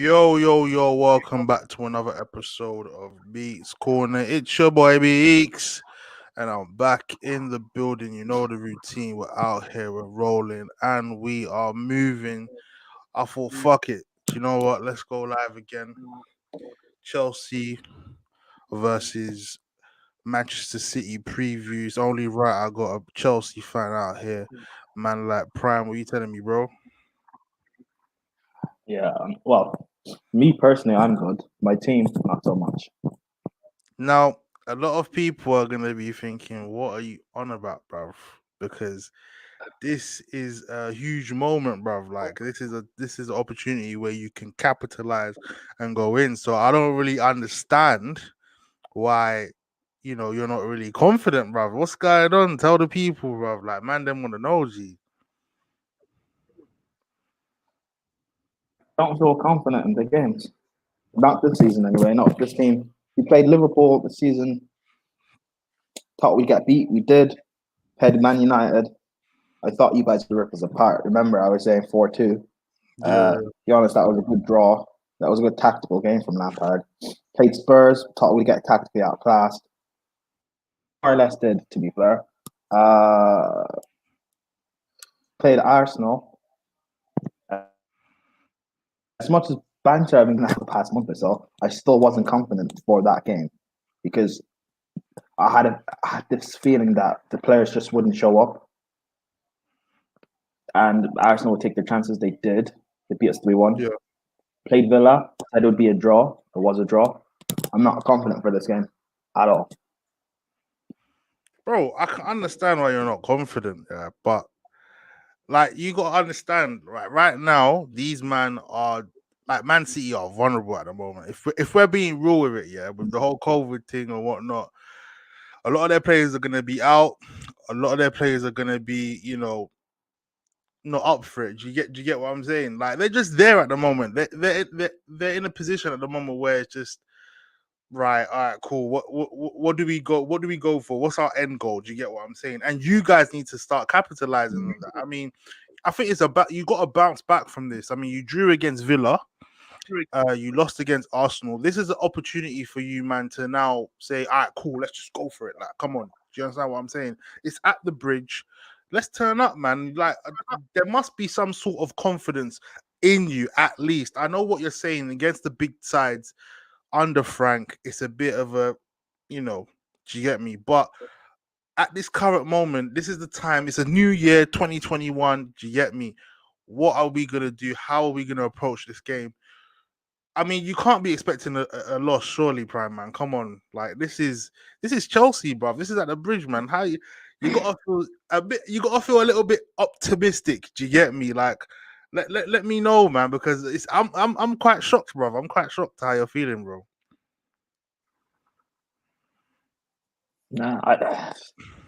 Yo, welcome back to another episode of Beeks Corner. It's your boy Beeks, and I'm back in the building. You know the routine. We're out here, we're rolling, and we are moving. I thought, fuck it. You know what? Let's go live again. Chelsea versus Manchester City previews. Only right, I got a Chelsea fan out here. Man, like Prime, what you telling me, bro? Yeah, well, me personally, I'm good. My team, not so much. Now, a lot of people are gonna be thinking, "What are you on about, bruv?" Because this is a huge moment, bruv. Like this is an opportunity where you can capitalize and go in. So I don't really understand why you're not really confident, bruv. What's going on? Tell the people, bruv. Like man, them want to know, G. Don't feel confident in the games. Not this season, anyway. Not this team. We played Liverpool this season. Thought we'd get beat. We did. Played Man United. I thought you guys would rip us apart. Remember, I was saying 4-2. Yeah, To be honest, that was a good draw. That was a good tactical game from Lampard. Played Spurs. Thought we'd get tactically outclassed. More or less did, to be fair. Uh, Played Arsenal. As much as banter I've been having the past month or so, I still wasn't confident for that game because I had this feeling that the players just wouldn't show up and Arsenal would take their chances. They did. They beat us 3-1. yeah. Played Villa. Said it would be a draw. It was a draw. I'm not confident for this game at all. Bro, I can understand why you're not confident, yeah, but like you gotta understand, right now, these man are like Man City are vulnerable at the moment. If we're being real with it, yeah, with the whole COVID thing or whatnot, a lot of their players are gonna be out. A lot of their players are gonna be, not up for it. Do you get what I'm saying? Like they're just there at the moment. They're in a position at the moment where it's just right, all right, cool. What do we go? What do we go for? What's our end goal? Do you get what I'm saying? And you guys need to start capitalizing on that. I mean, I think it's about you got to bounce back from this. I mean, you drew against Villa, you lost against Arsenal. This is an opportunity for you, man, to now say, all right, cool, let's just go for it. Like, come on, do you understand what I'm saying? It's at the bridge. Let's turn up, man. Like, there must be some sort of confidence in you, at least. I know what you're saying against the big sides under Frank. It's a bit of a, do you get me? But at this current moment, this is the time. It's a new year, 2021. Do you get me? What are we gonna do? How are we gonna approach this game? I mean, you can't be expecting a loss, surely, Prime man. Come on, like this is Chelsea, bruv. This is at the bridge, man. How you gotta feel a bit? You gotta feel a little bit optimistic. Do you get me? Like, let me know, man, because I'm quite shocked, bruv. I'm quite shocked how you're feeling, bro. Nah,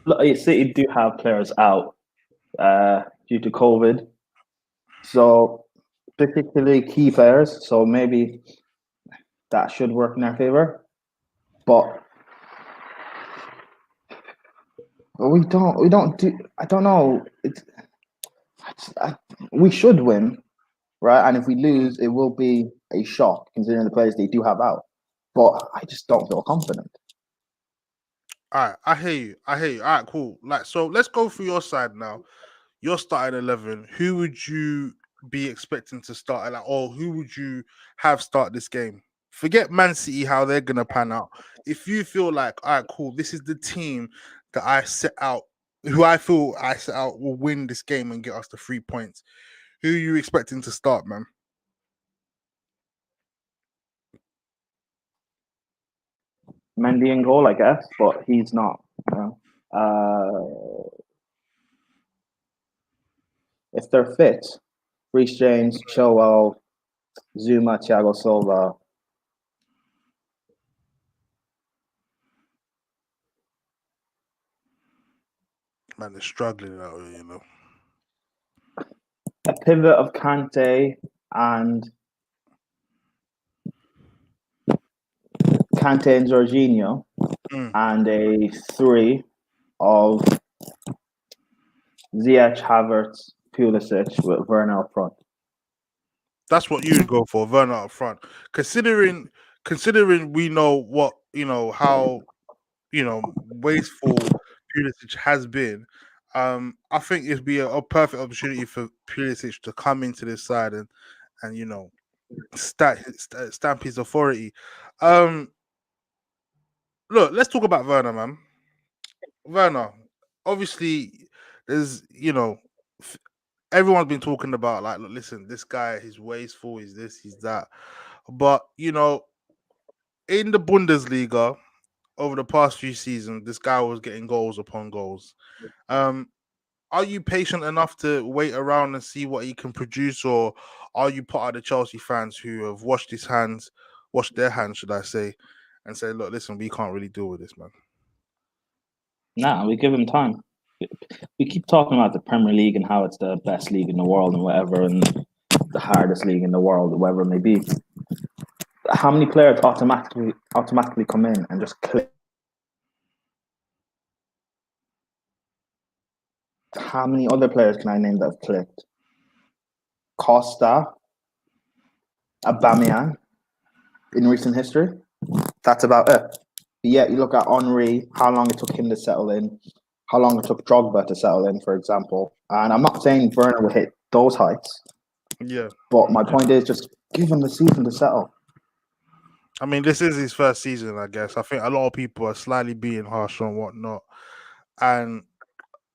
look, City do have players out due to COVID, so particularly key players. So maybe that should work in our favor. But we don't do. I don't know. I, we should win, right? And if we lose, it will be a shock considering the players they do have out. But I just don't feel confident. All right, I hear you. I hear you. All right, cool. Like, so let's go through your side now. Your starting 11. Who would you be expecting to start? Like, or who would you have start this game? Forget Man City, how they're gonna pan out. If you feel like, all right, cool, this is the team that I set out, who I feel I set out will win this game and get us the 3 points. Who are you expecting to start, man? Mendy in goal, I guess, but he's not. You know? If they're fit, Reece James, Chilwell, Zuma, Thiago Silva. Man, they're struggling out here. A pivot of Kante and Jorginho, Mm. and a three of Ziyech, Havertz, Pulisic with Werner up front. That's what you would go for, Werner up front. Considering we know what how wasteful Pulisic has been. I think it'd be a perfect opportunity for Pulisic to come into this side and stamp his authority. Um, Look, let's talk about Werner, man. Werner, obviously, there's f- everyone's been talking about like, look, listen, this guy, his wasteful, he's this, he's that, but in the Bundesliga over the past few seasons, this guy was getting goals upon goals. Um, are you patient enough to wait around and see what he can produce, or are you part of the Chelsea fans who have washed their hands, should I say, and say, look, listen, we can't really deal with this, man. Nah, we give him time. We keep talking about the Premier League and how it's the best league in the world and whatever, and the hardest league in the world, whatever it may be. How many players automatically come in and just click? How many other players can I name that have clicked? Costa, Aubameyang in recent history. That's about it. But yet you look at Henri, how long it took him to settle in, how long it took Drogba to settle in, for example. And I'm not saying Werner will hit those heights, Yeah. but my point is just give him the season to settle. I mean, this is his first season, I guess. I think a lot of people are slightly being harsh on whatnot. And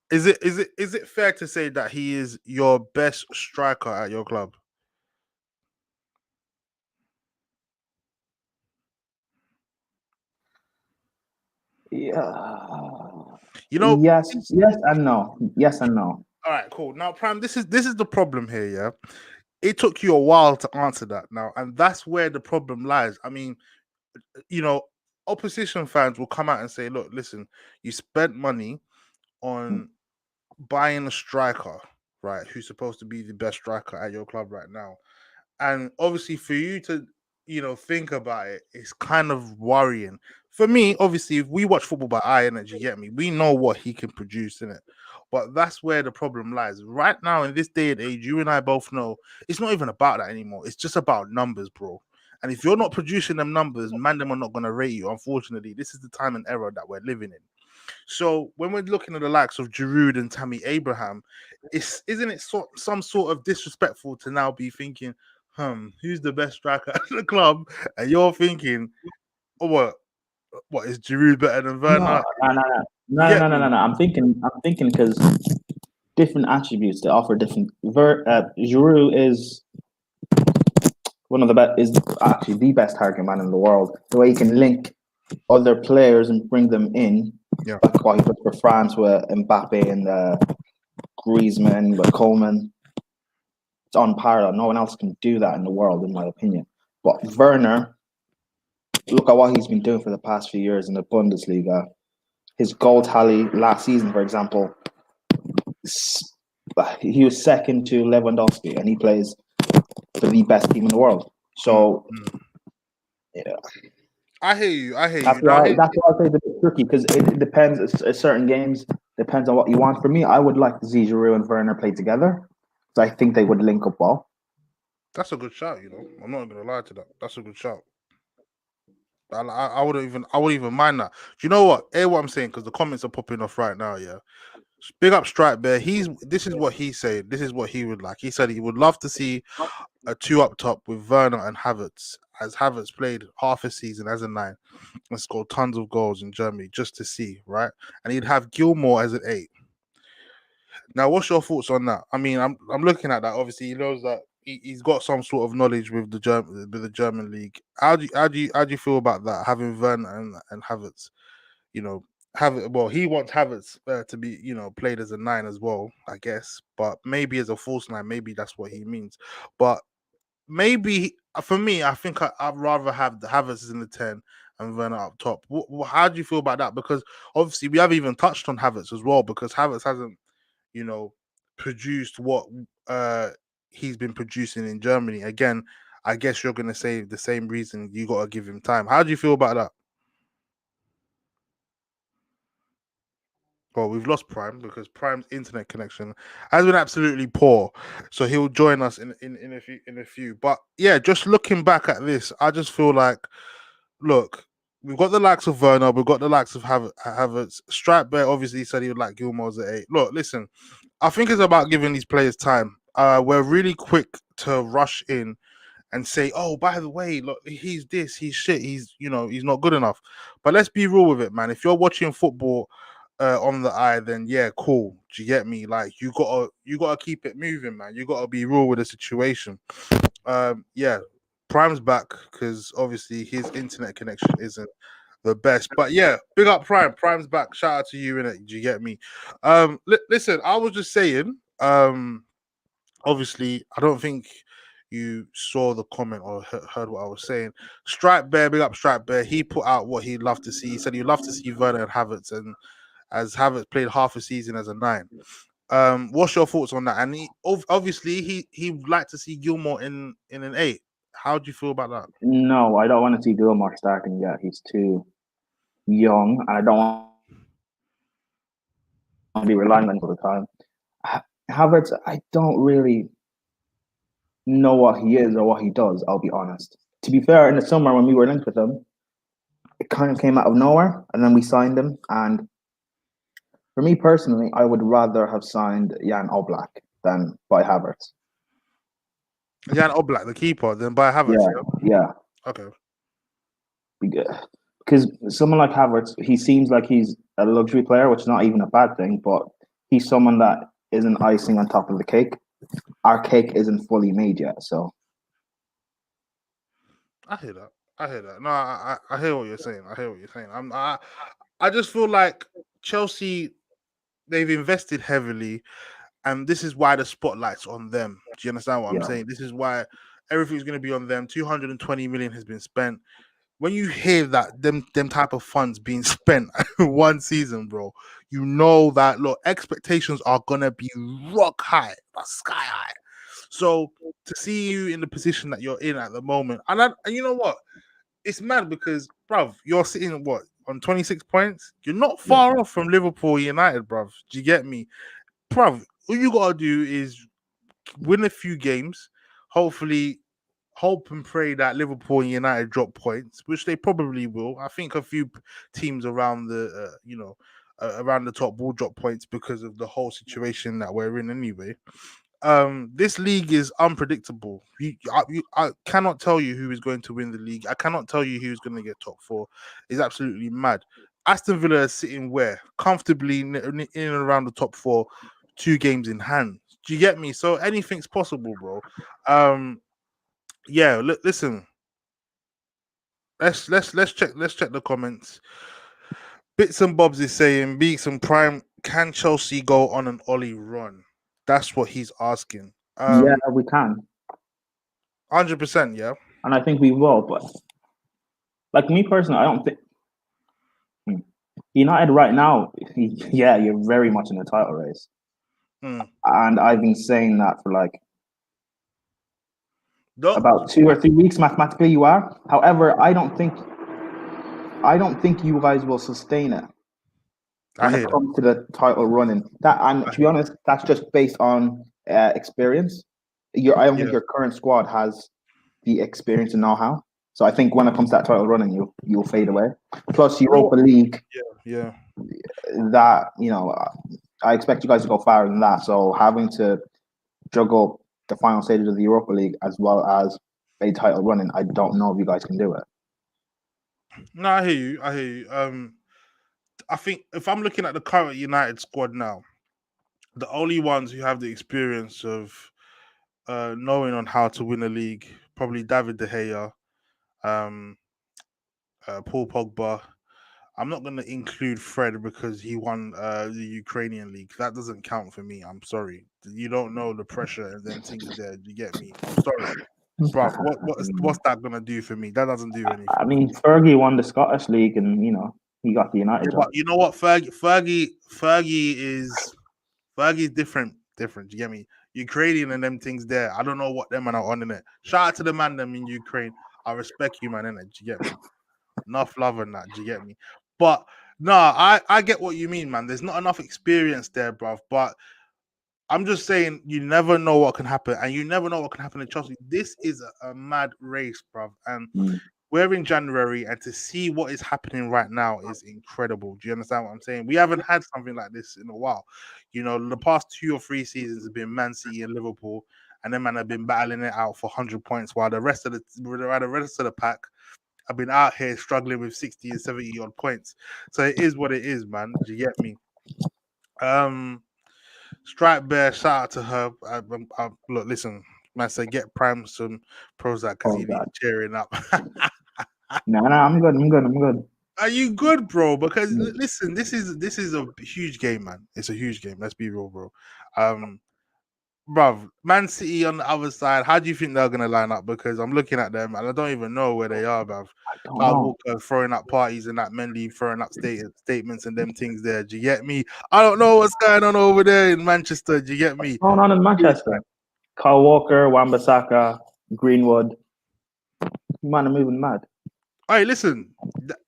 is it fair to say that he is your best striker at your club? Yeah. You know, Yes and no. Yes and no. all right, cool. Now, Prime, this is the problem here, yeah. It took you a while to answer that now, and that's where the problem lies. I mean, you know, opposition fans will come out and say, look, listen, you spent money on buying a striker, right, who's supposed to be the best striker at your club right now. And obviously, for you to, think about it, it's kind of worrying. For me, obviously, if we watch football by eye energy, get me, we know what he can produce in it. But that's where the problem lies. Right now, in this day and age, you and I both know it's not even about that anymore. It's just about numbers, bro. And if you're not producing them numbers, man, them are not going to rate you. Unfortunately, this is the time and era that we're living in. So when we're looking at the likes of Giroud and Tammy Abraham, isn't it some sort of disrespectful to now be thinking, who's the best striker at the club? And you're thinking, oh, what is Giroud better than No, Werner? no, no, no, You no, get no, no, me? no, no. I'm thinking because different attributes they offer different. Giroud is one of the best, is actually the best target man in the world. The way he can link other players and bring them in, Yeah. like what he did for France with Mbappe and Griezmann, with Coleman. It's unparalleled. No one else can do that in the world, in my opinion. But Werner, look at what he's been doing for the past few years in the Bundesliga. His goal tally last season, for example, he was second to Lewandowski, and he plays for the best team in the world. So, Mm. yeah, I hear you. I hear that's you. Now, why that's why I say it's a bit tricky because it depends. Certain games depends on what you want. For me, I would like to see Giroud and Werner play together. So I think they would link up well. that's a good shout. I'm not gonna lie to that. That's a good shout. I wouldn't even mind that. Do you know what? Hear what I'm saying? Because the comments are popping off right now. Yeah. Big up Stripe Bear. This is what he said. This is what he would like. He said he would love to see a two up top with Werner and Havertz, as Havertz played half a season as a nine and scored tons of goals in Germany just to see, right? And he'd have Gilmore as an eight. Now, what's your thoughts on that? I mean, I'm looking at that. Obviously, he knows that he's got some sort of knowledge with the German league. How do you feel about that? Having Werner and Havertz, you know, he wants Havertz to be, played as a nine as well, I guess, but maybe as a false nine, maybe that's what he means. But maybe for me, I think I'd rather have the Havertz in the 10 and Werner up top. How do you feel about that? Because obviously we have even touched on Havertz as well, because Havertz hasn't, you know, produced what uh he's been producing in Germany. Again, I guess you're gonna say the same reason, you gotta give him time. How do you feel about that? Well, we've lost Prime because Prime's internet connection has been absolutely poor. So he'll join us in a few. But yeah, just looking back at this, I just feel like, look, we've got the likes of Werner, we've got the likes of Havertz. Stripe Bear obviously said he would like Gilmore's at 8. Look, listen, I think it's about giving these players time. We're really quick to rush in and say, "Oh, by the way, look, he's this, he's shit, he's not good enough." But let's be real with it, man. If you're watching football on the eye, then yeah, cool. Do you get me? Like you gotta keep it moving, man. You gotta be real with the situation. Yeah, Prime's back because obviously his internet connection isn't the best. But yeah, big up Prime. Prime's back. Shout out to you in it. Do you get me? Listen, I was just saying. Obviously, I don't think you saw the comment or heard what I was saying. Stripe Bear, big up Stripe Bear. He put out what he'd love to see. He said he'd love to see Werner and Havertz, and as Havertz played half a season as a 9. What's your thoughts on that? And obviously he'd like to see Gilmore in an 8. How do you feel about that? No, I don't want to see Gilmore starting yet. He's too young, and I don't want to be relying on him all the time. Havertz, I don't really know what he is or what he does. I'll be honest. To be fair, in the summer when we were linked with him, it kind of came out of nowhere, and then we signed him. And for me personally, I would rather have signed Jan Oblak than by Havertz. Jan Oblak, the keeper, then by Havertz. Yeah, yeah. Okay. Because someone like Havertz, he seems like he's a luxury player, which is not even a bad thing, but he's someone that is an icing on top of the cake. Our cake isn't fully made yet, so I hear that. I hear that. No, I hear what you're saying. I hear what you're saying. I just feel like Chelsea, they've invested heavily, and this is why the spotlight's on them. Do you understand what I'm yeah. saying? This is why everything's going to be on them. 220 million has been spent. When you hear that them type of funds being spent one season, bro, you know that look, expectations are gonna be rock high, sky high. So to see you in the position that you're in at the moment, and you know what, it's mad because, bruv, you're sitting what on 26 points. You're not Yeah. far off from Liverpool United, bruv. Do you get me, bruv? All you gotta do is win a few games. Hopefully, hope and pray that Liverpool and United drop points, which they probably will. I think a few teams around around the top will drop points because of the whole situation that we're in anyway. This league is unpredictable. I cannot tell you who is going to win the league. I cannot tell you who's going to get top 4. It's absolutely mad. Aston Villa is sitting where comfortably in and around the top 4, 2 games in hand. Do you get me? So anything's possible, bro. Yeah, listen. Let's check the comments. Bits and Bobs is saying Beeks and Prime, can Chelsea go on an Ollie run? That's what he's asking. Yeah, we can. 100%, yeah. And I think we will, but like me personally, I don't think United right now, yeah, you're very much in the title race. And I've been saying that for like about 2 or 3 weeks. Mathematically, you are. However, I don't think you guys will sustain it when it comes to the title running. That, and to be honest, that's just based on experience. I don't think your current squad has the experience and know-how. So I think when it comes to that title running, you'll fade away. Plus Europa League, yeah. That I expect you guys to go farther than that. So having to juggle the final stages of the Europa League as well as a title running, I don't know if you guys can do it. No, I hear you. I think if I'm looking at the current United squad now, the only ones who have the experience of knowing on how to win a league, probably David De Gea, Paul Pogba. I'm not going to include Fred because he won the Ukrainian league. That doesn't count for me. I'm sorry. You don't know the pressure and then things there. You get me? I'm sorry. Bro, what's that going to do for me? That doesn't do anything. I mean, Fergie won the Scottish League and, he got the United job. But you know what? Fergie is different. Different. You get me? Ukrainian and them things there. I don't know what them are on in it. Shout out to the man them in Ukraine. I respect you, man, innit? Do you get me? Enough love and that. Do you get me? But No, I get what you mean, man. There's not enough experience there, bruv. But I'm just saying, you never know what can happen, and you never know what can happen in Chelsea. This is a mad race, bruv. And Mm. we're in January, and to see what is happening right now is incredible. Do you understand what I'm saying? We haven't had something like this in a while. You know, the past 2 or 3 seasons have been Man City and Liverpool, and them man have been battling it out for 100 points, while the rest of the pack have been out here struggling with 60 and 70 odd points. So it is what it is, man. Do you get me? Um, Stripe Bear, shout out to her. Look, listen, man said get Prime some Prozac because Oh he needs God. cheering up. No, I'm good. I'm good. I'm good. Are you good, bro? Because Mm. listen, this is a huge game, man. It's a huge game. Let's be real, bro. Um, bruv, Man City on the other side. How do you think they're gonna line up? Because I'm looking at them and I don't even know where they are, bruv. I don't Kyle know. Walker throwing up parties and that Mendy throwing up statements and them things there. Do you get me? I don't know what's going on over there in Manchester. Do you get What's me? going on in Manchester? Kyle Walker, Wan-Bissaka, Greenwood. Man, I'm moving mad. Hey, listen.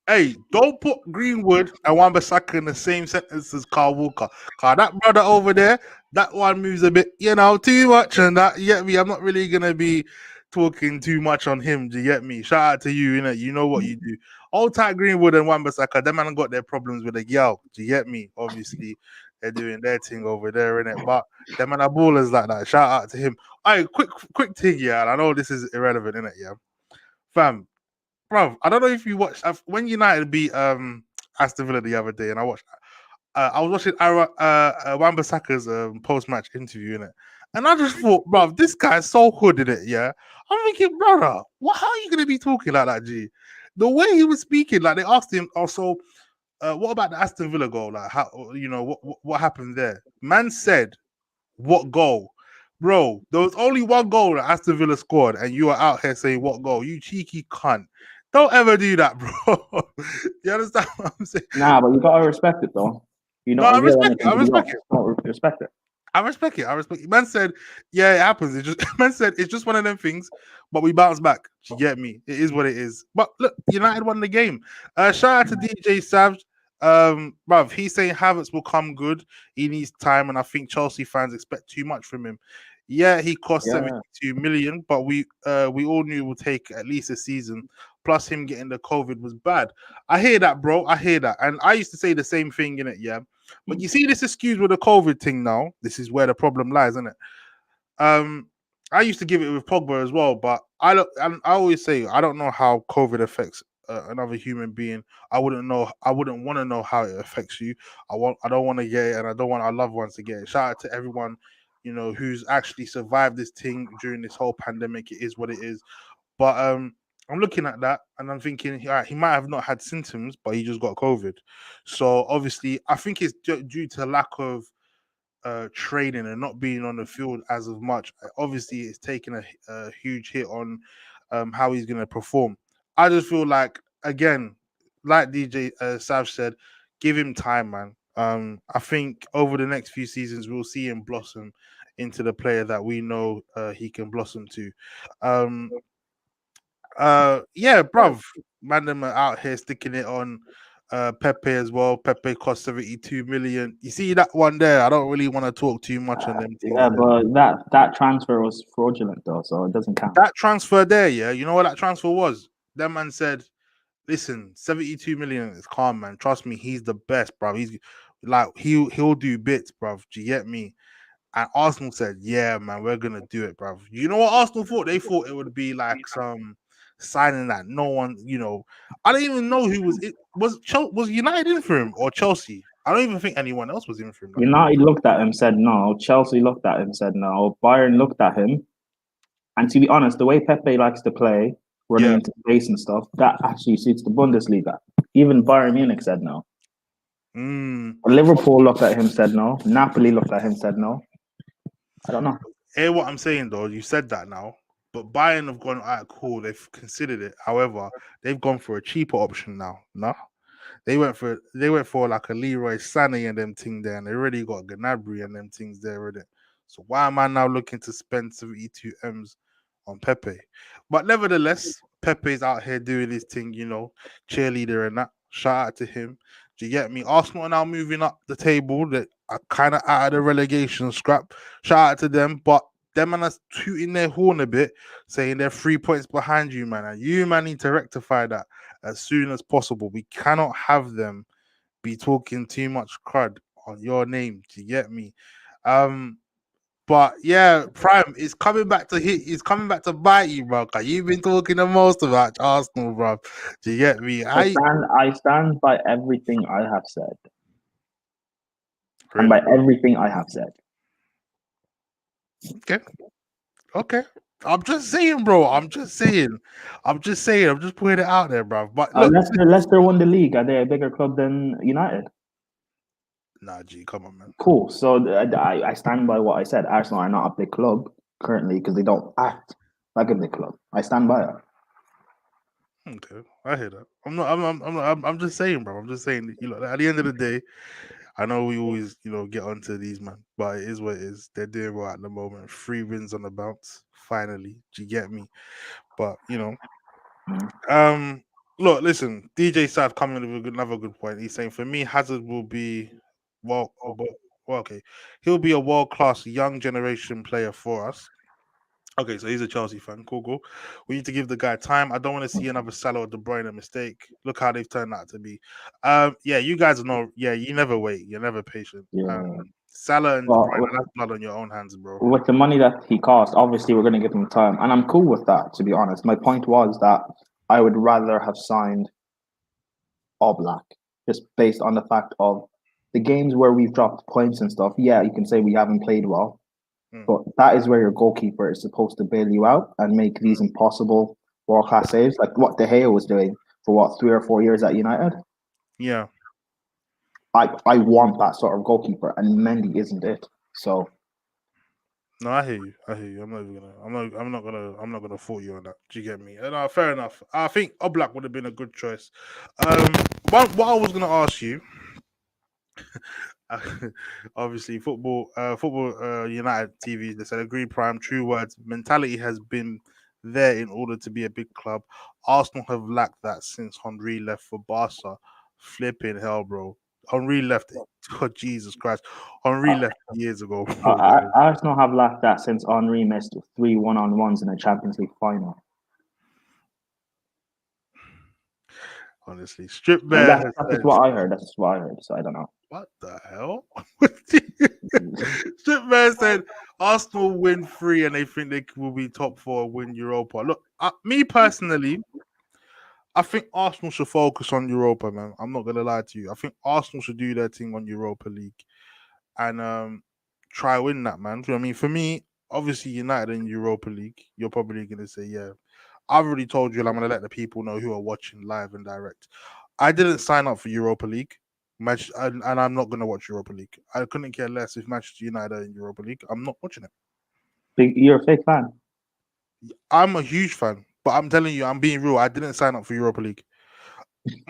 Hey, don't put Greenwood and Wan-Bissaka in the same sentence as Carl Walker. Cause that brother over there, that one moves a bit, too much, and that. You get me? I'm not really gonna be talking too much on him. Do you get me? Shout out to you, innit? You know what you do. Old tight Greenwood and Wan-Bissaka, them man got their problems with the girl. Do you get me? Obviously, they're doing their thing over there, innit? But them man are ballers like that. Shout out to him. Hey, quick thing, yeah. And I know this is irrelevant, innit? Yeah, fam. Bro, I don't know if you watched when United beat Aston Villa the other day, and I was watching Wan-Bissaka's post match interview in it, and I just thought, bro, this guy's so hood in it. Yeah, I'm thinking, brother, how are you gonna be talking like that, G? The way he was speaking, like they asked him also, what about the Aston Villa goal? Like, how what happened there? Man said, what goal? Bro, there was only one goal that Aston Villa scored, and you are out here saying what goal? You cheeky cunt. Don't ever do that, bro. You understand what I'm saying? Nah, but you gotta respect it though. You No, don't I reveal respect it. anything I to the respect off. it. Don't respect it. I respect it. I respect it. Man said, yeah, it happens. It just man said it's just one of them things, but we bounce back. You get me? It is what it is. But look, United won the game. Shout out to DJ Savage. Bruv, he's saying Havertz will come good. He needs time, and I think Chelsea fans expect too much from him. Yeah, he cost Yeah. 72 million, but we all knew it would take at least a season. Plus, him getting the COVID was bad. I hear that, bro. I hear that, and I used to say the same thing in it. Yeah, but you see this excuse with the COVID thing now. This is where the problem lies, isn't it? Um, I used to give it with Pogba as well, but I always say I don't know how COVID affects another human being. I wouldn't know. I wouldn't want to know how it affects you. I don't want to get it, and I don't want our loved ones to get it. Shout out to everyone, who's actually survived this thing during this whole pandemic. It is what it is. But I'm looking at that and I'm thinking, he might have not had symptoms, but he just got COVID. So obviously, I think it's due to lack of training and not being on the field as of much. Obviously, it's taken a huge hit on how he's going to perform. I just feel like, again, like DJ Sav said, give him time, man. I think over the next few seasons, we'll see him blossom into the player that we know he can blossom to. Um, yeah, bruv. Man, them are out here sticking it on Pepe as well. Pepe cost 72 million. You see that one there? I don't really want to talk too much on them things Yeah, there. but that transfer was fraudulent though, so it doesn't count. That transfer there, yeah, you know what that transfer was? That man said, listen, 72 million is calm, man. Trust me, he's the best, bruv. He's like he'll do bits, bruv. Do you get me? And Arsenal said, "Yeah, man, we're gonna do it, bro." You know what Arsenal thought? They thought it would be like some signing that no one, I don't even know who was it. Was United in for him or Chelsea? I don't even think anyone else was in for him. That time. United looked at him, said no. Chelsea looked at him, said no. Bayern looked at him, and to be honest, the way Pepe likes to play, running Yeah. into space and stuff, that actually suits the Bundesliga. Even Bayern Munich said no. Mm. Liverpool looked at him, said no. Napoli looked at him, said no. I don't know. Hear what I'm saying though. You said that now, but Bayern have gone, all right, cool. They've considered it. However, they've gone for a cheaper option now. No. They went for like a Leroy Sané and them thing there, and they already got Gnabry and them things there already. So why am I now looking to spend 72 M's on Pepe? But nevertheless, Pepe's out here doing his thing, cheerleader and that. Shout out to him. Do you get me? Arsenal are now moving up the table. That are kind of out of the relegation scrap. Shout out to them, but them man are tooting their horn a bit, saying they're 3 points behind you, man. And you, man, need to rectify that as soon as possible. We cannot have them be talking too much crud on your name. Do you get me? But yeah, Prime is coming back to hit. He's coming back to bite you, bro. Cause you've been talking the most about Arsenal, bro. Do you get me? I stand by everything I have said. Really? And by everything I have said. Okay. I'm just saying, bro. I'm just saying. I'm just putting it out there, bro. But look, Leicester won the league. Are they a bigger club than United? nah, G, come on, man. Cool. So I stand by what I said. Arsenal are not a big club currently because they don't act like a big club. I stand by it. Okay, I hear that. I'm just saying, bro. I'm just saying. At the end of the day, I know we always, get onto these, man. But it is what it is. They're doing well at the moment. 3 wins on the bounce. Finally, do you get me? But look, listen. DJ Sad coming with another good point. He's saying for me, Hazard will be okay. He'll be a world class young generation player for us. Okay, so he's a Chelsea fan. Cool. We need to give the guy time. I don't want to see another Salah or De Bruyne mistake. Look how they've turned out to be. Yeah, you guys know. Yeah, you never wait. You're never patient. Yeah. Salah and De Bruyne, that's blood on your own hands, bro. With the money that he cost, obviously we're going to give him time, and I'm cool with that. To be honest, my point was that I would rather have signed All Black just based on the fact of the games where we've dropped points and stuff. Yeah, you can say we haven't played well. But that is where your goalkeeper is supposed to bail you out and make these impossible world-class saves, like what De Gea was doing for 3 or 4 years at United. Yeah, I want that sort of goalkeeper, and Mendy isn't it. So, no, I hear you. I'm not gonna fault you on that. Do you get me? Fair enough. I think Oblak would have been a good choice. What I was gonna ask you. Obviously, football United TV. They said agreed. Prime true words. Mentality has been there in order to be a big club. Arsenal have lacked that since Henry left for Barca. Flipping hell, bro. Henry left. Oh, Jesus Christ. Henry left years ago. Arsenal have lacked that since Henry missed 3 1-on-1s in a Champions League final. Honestly, Strip Bear. That's what I heard. That's what I heard. So I don't know. What the hell? Strip Bear said Arsenal win 3 and they think they will be top 4, win Europa. Look, me personally, I think Arsenal should focus on Europa, man. I'm not gonna lie to you. I think Arsenal should do their thing on Europa League and try win that, man. You know what I mean? For me, obviously United in Europa League, you're probably gonna say, yeah. I've already told you I'm gonna let the people know who are watching live and direct. I didn't sign up for Europa League. And I'm not gonna watch Europa League. I couldn't care less if Manchester United are in Europa League. I'm not watching it. You're a fake fan. I'm a huge fan, but I'm telling you, I'm being real. I didn't sign up for Europa League.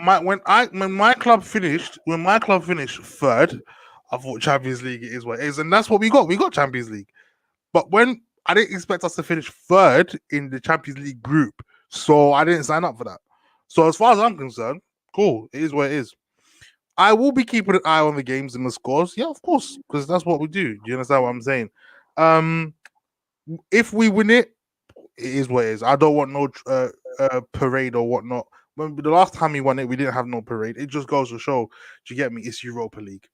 When my club finished third, I thought Champions League is what it is, and that's what we got. We got Champions League, but when I didn't expect us to finish third in the Champions League group, so I didn't sign up for that. So as far as I'm concerned, cool. It is what it is. I will be keeping an eye on the games and the scores. Yeah, of course, because that's what we do. Do you understand what I'm saying? If we win it, it is what it is. I don't want no parade or whatnot. When the last time we won it, we didn't have no parade. It just goes to show. Do you get me? It's Europa League.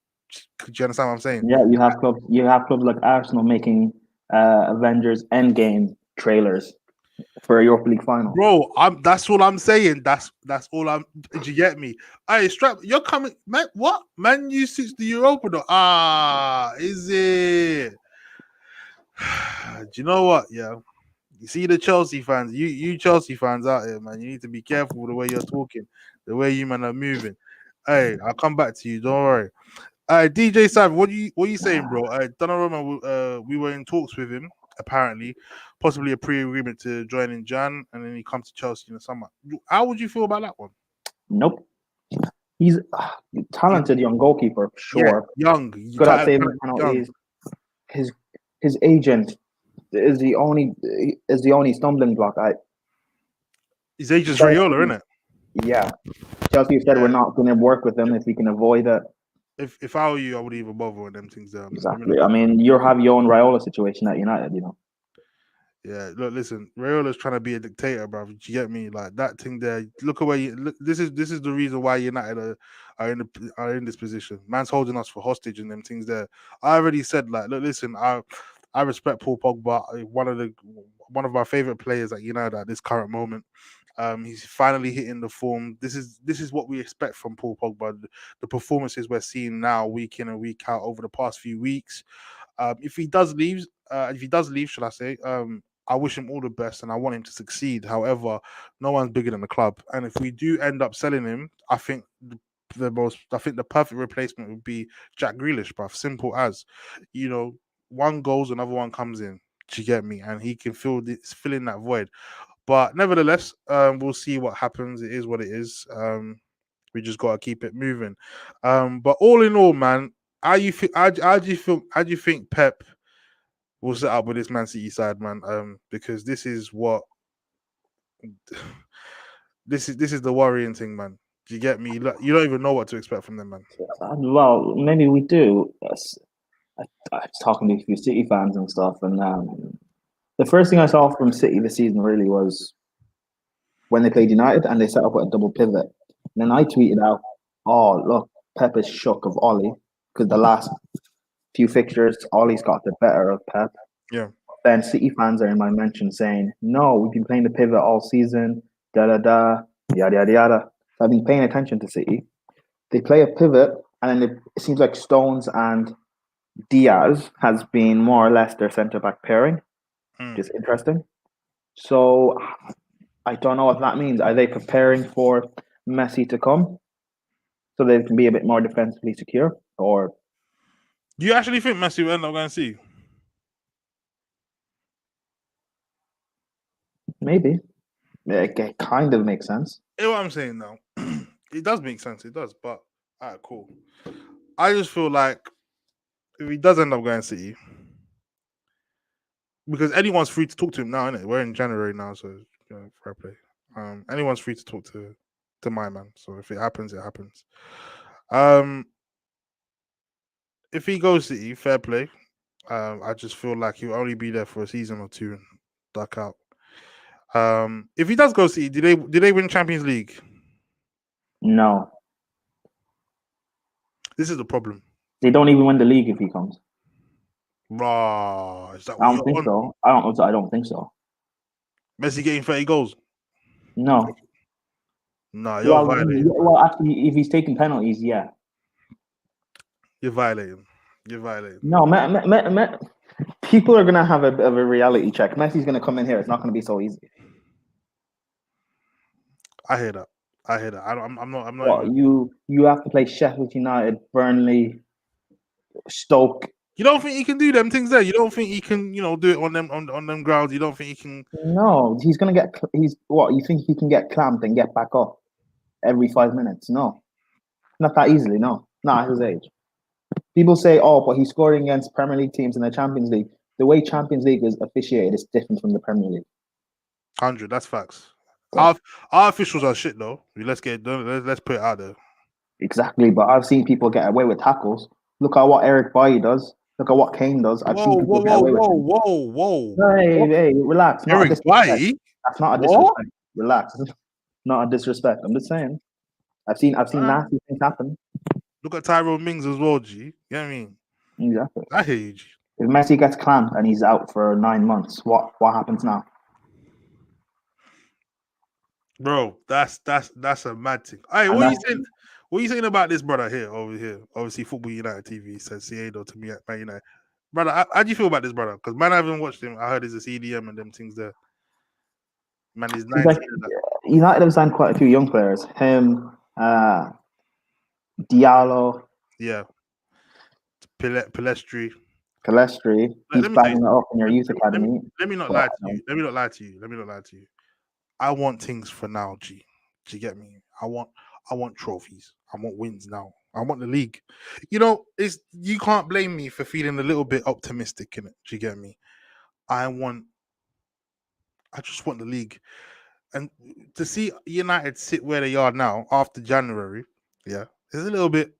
Do you understand what I'm saying? Yeah, you have clubs like Arsenal making Avengers Endgame trailers for a Europa League final. Bro, that's all I'm saying. That's all I'm. Did you get me? Hey, Strap, you're coming, man. What? Man, you sits the Europa though. Is it? Do you know what? Yeah. You see the Chelsea fans, you Chelsea fans out here, man. You need to be careful with the way you're talking, the way you man are moving. Hey, I'll come back to you. Don't worry. DJ Sav, what are you saying, bro? Donnarumma, we were in talks with him, apparently, possibly a pre-agreement to join in Jan, and then he comes to Chelsea in the summer. How would you feel about that one? Nope. He's a talented young goalkeeper, sure. Yeah, young. Good at saving penalties. His agent is the only stumbling block. His agent's Raiola, isn't it? Yeah, Chelsea have said Yeah. we're not going to work with them if we can avoid it. If I were you, I wouldn't even bother with them things there. Exactly. I mean, you have your own Raiola situation at United, you know. Yeah, look, listen, Rayola's trying to be a dictator, bro. Do you get me? Like that thing there. Look at where you look. This is the reason why United are in this position. Man's holding us for hostage and them things there. I already said, like, look, listen, I respect Paul Pogba, one of my favorite players at United at this current moment. He's finally hitting the form. This is what we expect from Paul Pogba. The performances we're seeing now, week in and week out, over the past few weeks. If he does leave, should I say? I wish him all the best and I want him to succeed. However, no one's bigger than the club. And if we do end up selling him, I think the perfect replacement would be Jack Grealish, bruv. Simple as, one goes, another one comes in. Do you get me? And he can fill in that void. But nevertheless, we'll see what happens. It is what it is. We just gotta keep it moving. But all in all, man, how do you think Pep will set up with this Man City side, man? Because this is what this is the worrying thing, man. Do you get me? Look, you don't even know what to expect from them, man. Well, maybe we do. Yes. I was talking to a few City fans and stuff, and the first thing I saw from City this season really was when they played United and they set up with a double pivot. And then I tweeted out, "Oh, look, Pep is shook of Ollie because the last few fixtures, Ollie's got the better of Pep." Yeah. Then City fans are in my mention saying, "No, we've been playing the pivot all season, da da da, yada yada yada." So I've been paying attention to City. They play a pivot, and then it seems like Stones and Diaz has been more or less their centre back pairing, which is interesting. So I don't know what that means. Are they preparing for Messi to come so they can be a bit more defensively secure? Or Do you actually think Messi will end up going to see? maybe. It kind of makes sense. You know what I'm saying now? It does make sense. It does. But all right, cool. I just feel like if he does end up going City, because anyone's free to talk to him now, innit? We're in January now, so fair play. Anyone's free to talk to my man. So if it happens, it happens. If he goes City, fair play. I just feel like he'll only be there for a season or two and duck out. If he does go City, did they win Champions League? No. This is the problem. They don't even win the league if he comes. Raw. Is that I what don't you're think on? so. I don't think so. Messi getting 30 goals? No. No, you're violating. Well, actually, if he's taking penalties, yeah. You're violating. You're violating. No, people are gonna have a bit of a reality check. Messi's gonna come in here. It's not gonna be so easy. I hear that. I'm not. Well, Even... you have to play Sheffield United, Burnley, Stoke. You don't think he can do them things there? You don't think he can, do it on them grounds? You don't think he can? No, he's gonna get. He's what? You think he can get clamped and get back up every 5 minutes? No, not that easily. No, not at his age. People say, "Oh, but he's scoring against Premier League teams in the Champions League." The way Champions League is officiated is different from the Premier League. 100. That's facts. So, our officials are shit though. Let's get let's put it out there. exactly, but I've seen people get away with tackles. Look at what Eric Bailly does. Look at what Kane does. I've seen people get away with it. Whoa. Hey, relax. Not Eric Bailly? That's not a disrespect. Relax. Not a disrespect. I'm just saying. I've seen nasty things happen. Look at Tyrone Mings as well, G. You know what I mean? Exactly. I hear you, G. If Messi gets clamped and he's out for 9 months, what happens now? Bro, that's a mad thing. Hey, what are you saying? What are you saying about this brother here over here? Obviously, Football United TV says Ciedo to me at Man United. Brother, how do you feel about this brother? Because man, I haven't watched him. I heard he's a CDM and them things there. Man, he's 19. United have signed quite a few young players. Him, Diallo. Yeah. Palestri. He's backing it up in your youth academy. Let me not lie to you. I want things for now, G. Do you get me? I want trophies. I want wins now. I want the league. You can't blame me for feeling a little bit optimistic in it. Do you get me? I just want the league. And to see United sit where they are now after January, yeah, it's a little bit.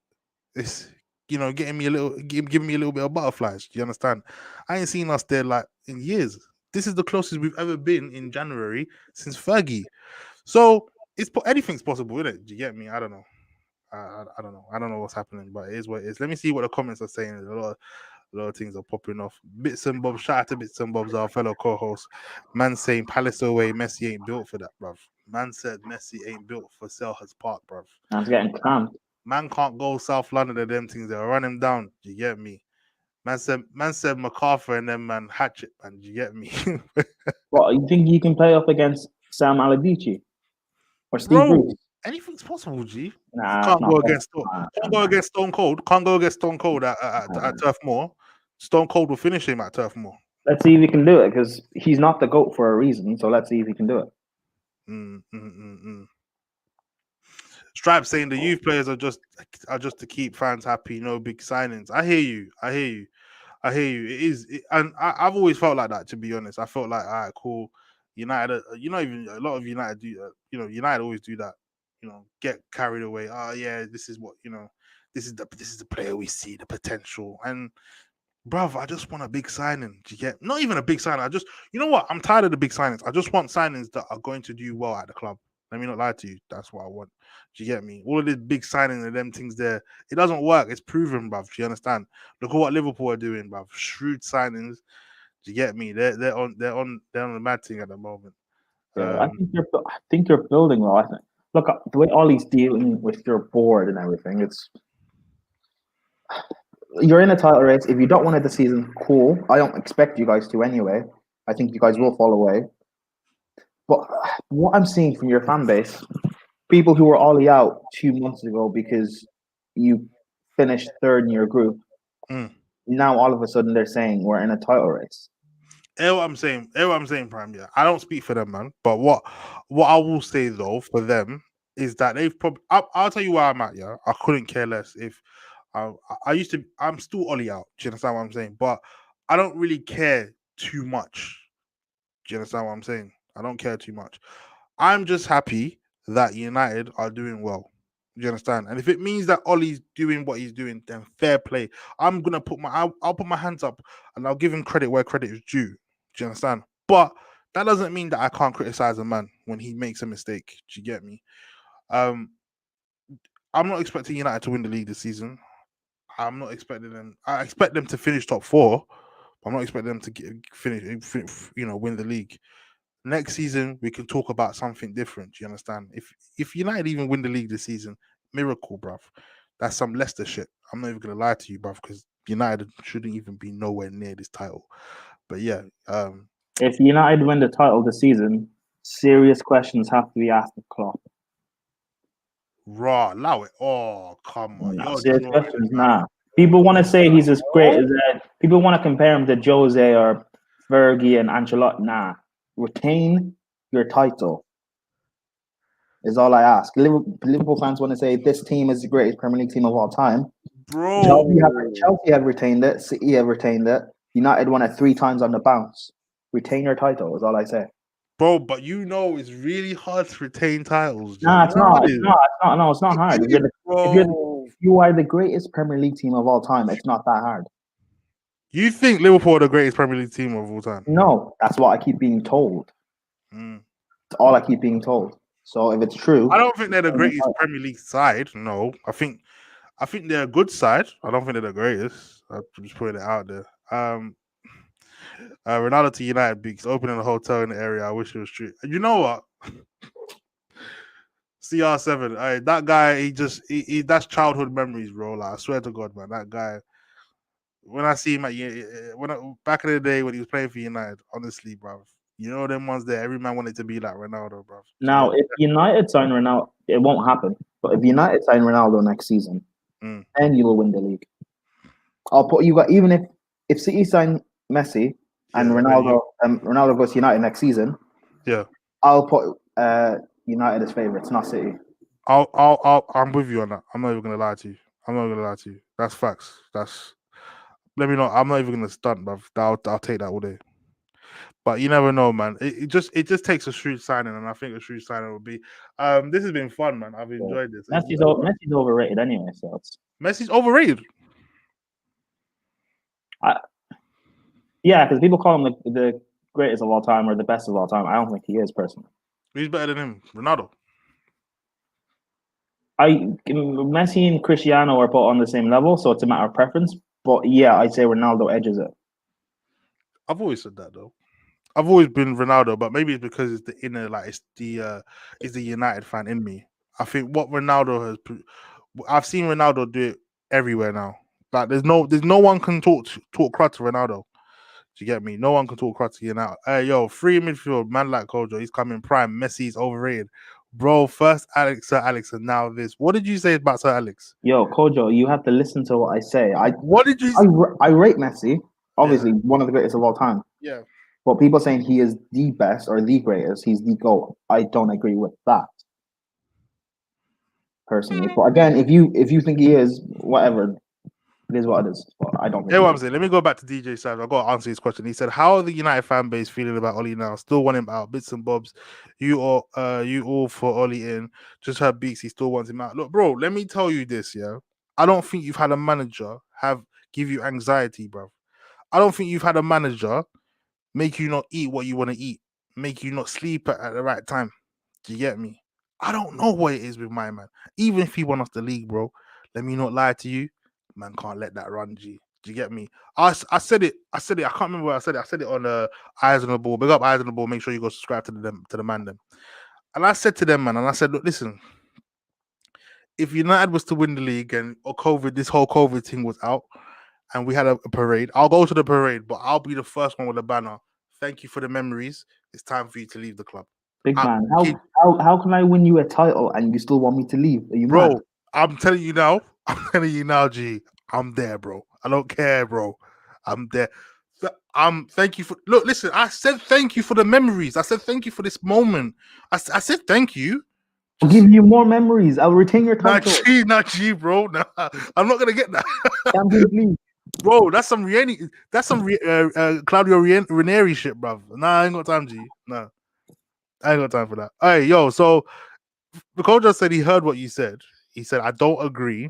It's getting me a little, giving me a little bit of butterflies. Do you understand? I ain't seen us there like in years. This is the closest we've ever been in January since Fergie. So anything's possible, isn't it? Do you get me? I don't know. I don't know. I don't know what's happening, but it is what it is. Let me see what the comments are saying. There's a lot of things are popping off. Bits and Bobs, shout out to Bits and Bobs, our fellow co-host. Man saying Palace away, Messi ain't built for that, bruv. Man said Messi ain't built for Selhurst Park, bruv. I was getting cramped. Man can't go South London to them things. They'll run him down. Do you get me? Man said MacArthur and then man hatchet, man. Do you get me? What, you think you can play up against Sam Allardyce or Steve Bro, Bruce? anything's possible, G. Nah, Can't it's not go possible. against can't go against Stone Cold. Can't go against Stone Cold at Turf Moor. Stone Cold will finish him at Turf Moor. Let's see if he can do it, because he's not the GOAT for a reason. So let's see if he can do it. Stripe saying the youth players are just to keep fans happy, no big signings. I hear you. It is, and I've always felt like that. To be honest, I felt like, all right, cool. United, even a lot of United do. United always do that. Get carried away. Oh yeah, this is what This is the player we see the potential. And bruv, I just want a big signing. Do you get? Not even a big signing. I just, you know what? I'm tired of the big signings. I just want signings that are going to do well at the club. Let me not lie to you. That's what I want. Do you get me? All of this big signing and them things there, it doesn't work. It's proven, bruv. Do you understand? Look at what Liverpool are doing, bruv. Shrewd signings. Do you get me? They're on the mad thing at the moment. Yeah, I think you're building well. Look, the way Ollie's dealing with your board and everything, you're in a title race. If you don't win it this season, cool. I don't expect you guys to anyway. I think you guys will fall away. But what I'm seeing from your fan base, people who were Ollie out 2 months ago because you finished third in your group, now all of a sudden they're saying we're in a title race. Hear what I'm saying, Prime. Yeah, I don't speak for them, man. But what I will say though for them is that they've probably. I'll tell you where I'm at. Yeah, I couldn't care less if I used to. I'm still Ollie out. Do you understand what I'm saying? But I don't really care too much. Do you understand what I'm saying? I don't care too much. I'm just happy that United are doing well. Do you understand? And if it means that Ollie's doing what he's doing, then fair play. I'm gonna I'll put my hands up and I'll give him credit where credit is due. Do you understand? But that doesn't mean that I can't criticize a man when he makes a mistake. Do you get me? I'm not expecting United to win the league this season. I'm not expecting them. I expect them to finish top four. I'm not expecting them to finish, win the league. Next season we can talk about something different. Do you understand? If United even win the league this season, miracle, bruv. That's some Leicester shit. I'm not even gonna lie to you, bruv, because United shouldn't even be nowhere near this title. But yeah, if United win the title this season, serious questions have to be asked of Klopp. Raw, allow it. Oh, come on. No, serious questions, nah. People want to say he's as great as people want to compare him to Jose or Fergie and Ancelotti. Nah, retain your title is all I ask. Liverpool fans want to say this team is the greatest Premier League team of all time. Bro, Chelsea have retained it. City have retained it. United won it 3 times on the bounce. Retain your title is all I say. Bro, but it's really hard to retain titles. Nah, it's not. It's not. No, it's not hard. If you are the greatest Premier League team of all time, it's not that hard. You think Liverpool are the greatest Premier League team of all time? No, that's what I keep being told. It's all I keep being told. So if it's true, I don't think they're the greatest Premier League side. No, I think they're a good side. I don't think they're the greatest. I'm just putting it out there. Ronaldo to United, Beeks opening a hotel in the area. I wish it was true. You know what? CR7. That guy, he that's childhood memories, bro. Like, I swear to God, man, that guy. When I see him back in the day when he was playing for United, honestly, bro, you know them ones there. Every man wanted to be like Ronaldo, bro. Now, if United sign Ronaldo, it won't happen. But if United sign Ronaldo next season, then you will win the league. I'll put you got even if City sign Messi and Ronaldo goes to United next season. Yeah, I'll put United as favourites, not City. I'm with you on that. I'm not even gonna lie to you. That's facts. I'm not even gonna stunt, bruv. I'll take that all day. But you never know, man. It just takes a shrewd signing, and I think a shrewd signing would be. This has been fun, man. I've Yeah. enjoyed this. Messi's overrated anyway. So Messi's overrated. yeah, because people call him the greatest of all time or the best of all time. I don't think he is personally. Who's better than him? Ronaldo. Messi and Cristiano are both on the same level, so it's a matter of preference. But yeah, I'd say Ronaldo edges it. I've always said that though. I've always been Ronaldo, but maybe it's because it's the inner, like it's the United fan in me. I think what Ronaldo has, I've seen Ronaldo do it everywhere now. Like there's no one can talk crud to Ronaldo. Do you get me? No one can talk crud to you now. Hey yo, free midfield man like Kojo, he's coming prime. Messi's overrated, bro. First Sir Alex, and now this. What did you say about Sir Alex? Yo, Kojo, you have to listen to what I say. What did you? I rate Messi, obviously one of the greatest of all time. Yeah. But people saying he is the best or the greatest, he's the GOAT. I don't agree with that personally. But again, if you think he is, whatever, it is what it is. But I don't think Yeah, he what I'm is. saying. Let me go back to DJ Savage. I've got to answer his question. He said, "How are the United fan base feeling about Ollie now? Still want him out? Bits and bobs. You all for Ollie in. Just heard Beeks. He still wants him out. Look, bro. Let me tell you this. Yeah, I don't think you've had a manager give you anxiety, bro. I don't think you've had a manager make you not eat what you want to eat, make you not sleep at the right time. Do you get me? I don't know what it is with my man. Even if he won us the league, bro, let me not lie to you. Man can't let that run, G. Do you get me? I said it. I said it. I can't remember where I said it. I said it on Eyes on the Ball. Big up Eyes on the Ball. Make sure you go subscribe to the man them. And I said to them, man, and I said, look, listen, if United was to win the league and this whole COVID thing was out, and we had a parade, I'll go to the parade, but I'll be the first one with a banner. Thank you for the memories. It's time for you to leave the club. Big I, man, kid, how can I win you a title and you still want me to leave? Are you mad? bro, I'm telling you now. I'm telling you now, G. I'm there, bro. I don't care, bro. I'm there. Thank you for look. Listen, I said thank you for the memories. I said thank you for this moment. I said thank you. I'll give you more memories. I'll retain your title. Not G, bro. Nah, I'm not gonna get that. Champions League. Bro, that's some Claudio Ranieri shit, bro. Nah, I ain't got time, G. Nah, I ain't got time for that. Hey, yo, so the coach just said he heard what you said. He said, I don't agree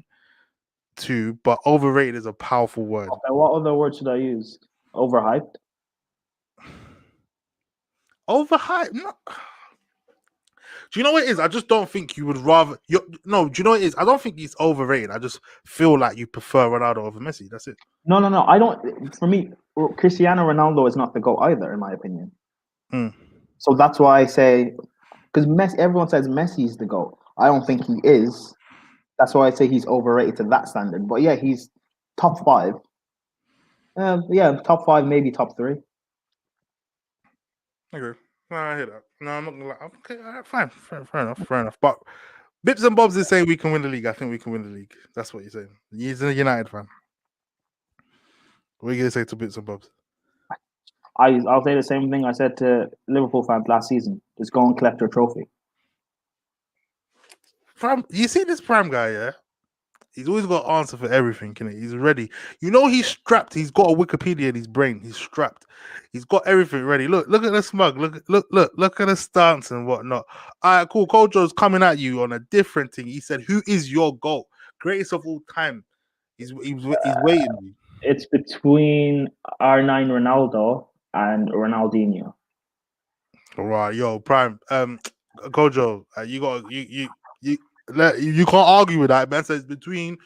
to, but overrated is a powerful word. Okay, what other word should I use? Overhyped? Overhyped? No. Do you know what it is? I just don't think you would rather. No, do you know what it is? I don't think he's overrated. I just feel like you prefer Ronaldo over Messi. That's it. No. I don't. For me, Cristiano Ronaldo is not the GOAT either, in my opinion. Mm. So that's why I say, because everyone says Messi's the GOAT. I don't think he is. That's why I say he's overrated to that standard. But yeah, he's top five. Yeah, top five, maybe top three. Okay. No, I hear that. No, I'm not gonna lie. Okay, all right, fine. Fair enough. But Bips and Bobs is saying we can win the league. I think we can win the league. That's what you're saying. He's a United fan. What are you gonna say to Bips and Bobs? I'll say the same thing I said to Liverpool fans last season. Just go and collect your trophy. You see this Prime guy, yeah? He's always got an answer for everything, can he? He's ready. You know he's strapped. He's got a Wikipedia in his brain. He's strapped. He's got everything ready. Look at the smug. Look at the stance and whatnot. All right, cool. Kojo's coming at you on a different thing. He said, "Who is your GOAT? Greatest of all time?" He's waiting. It's between R9 Ronaldo and Ronaldinho. All right, yo, Prime. Kojo, you can't argue with that, man. So it's between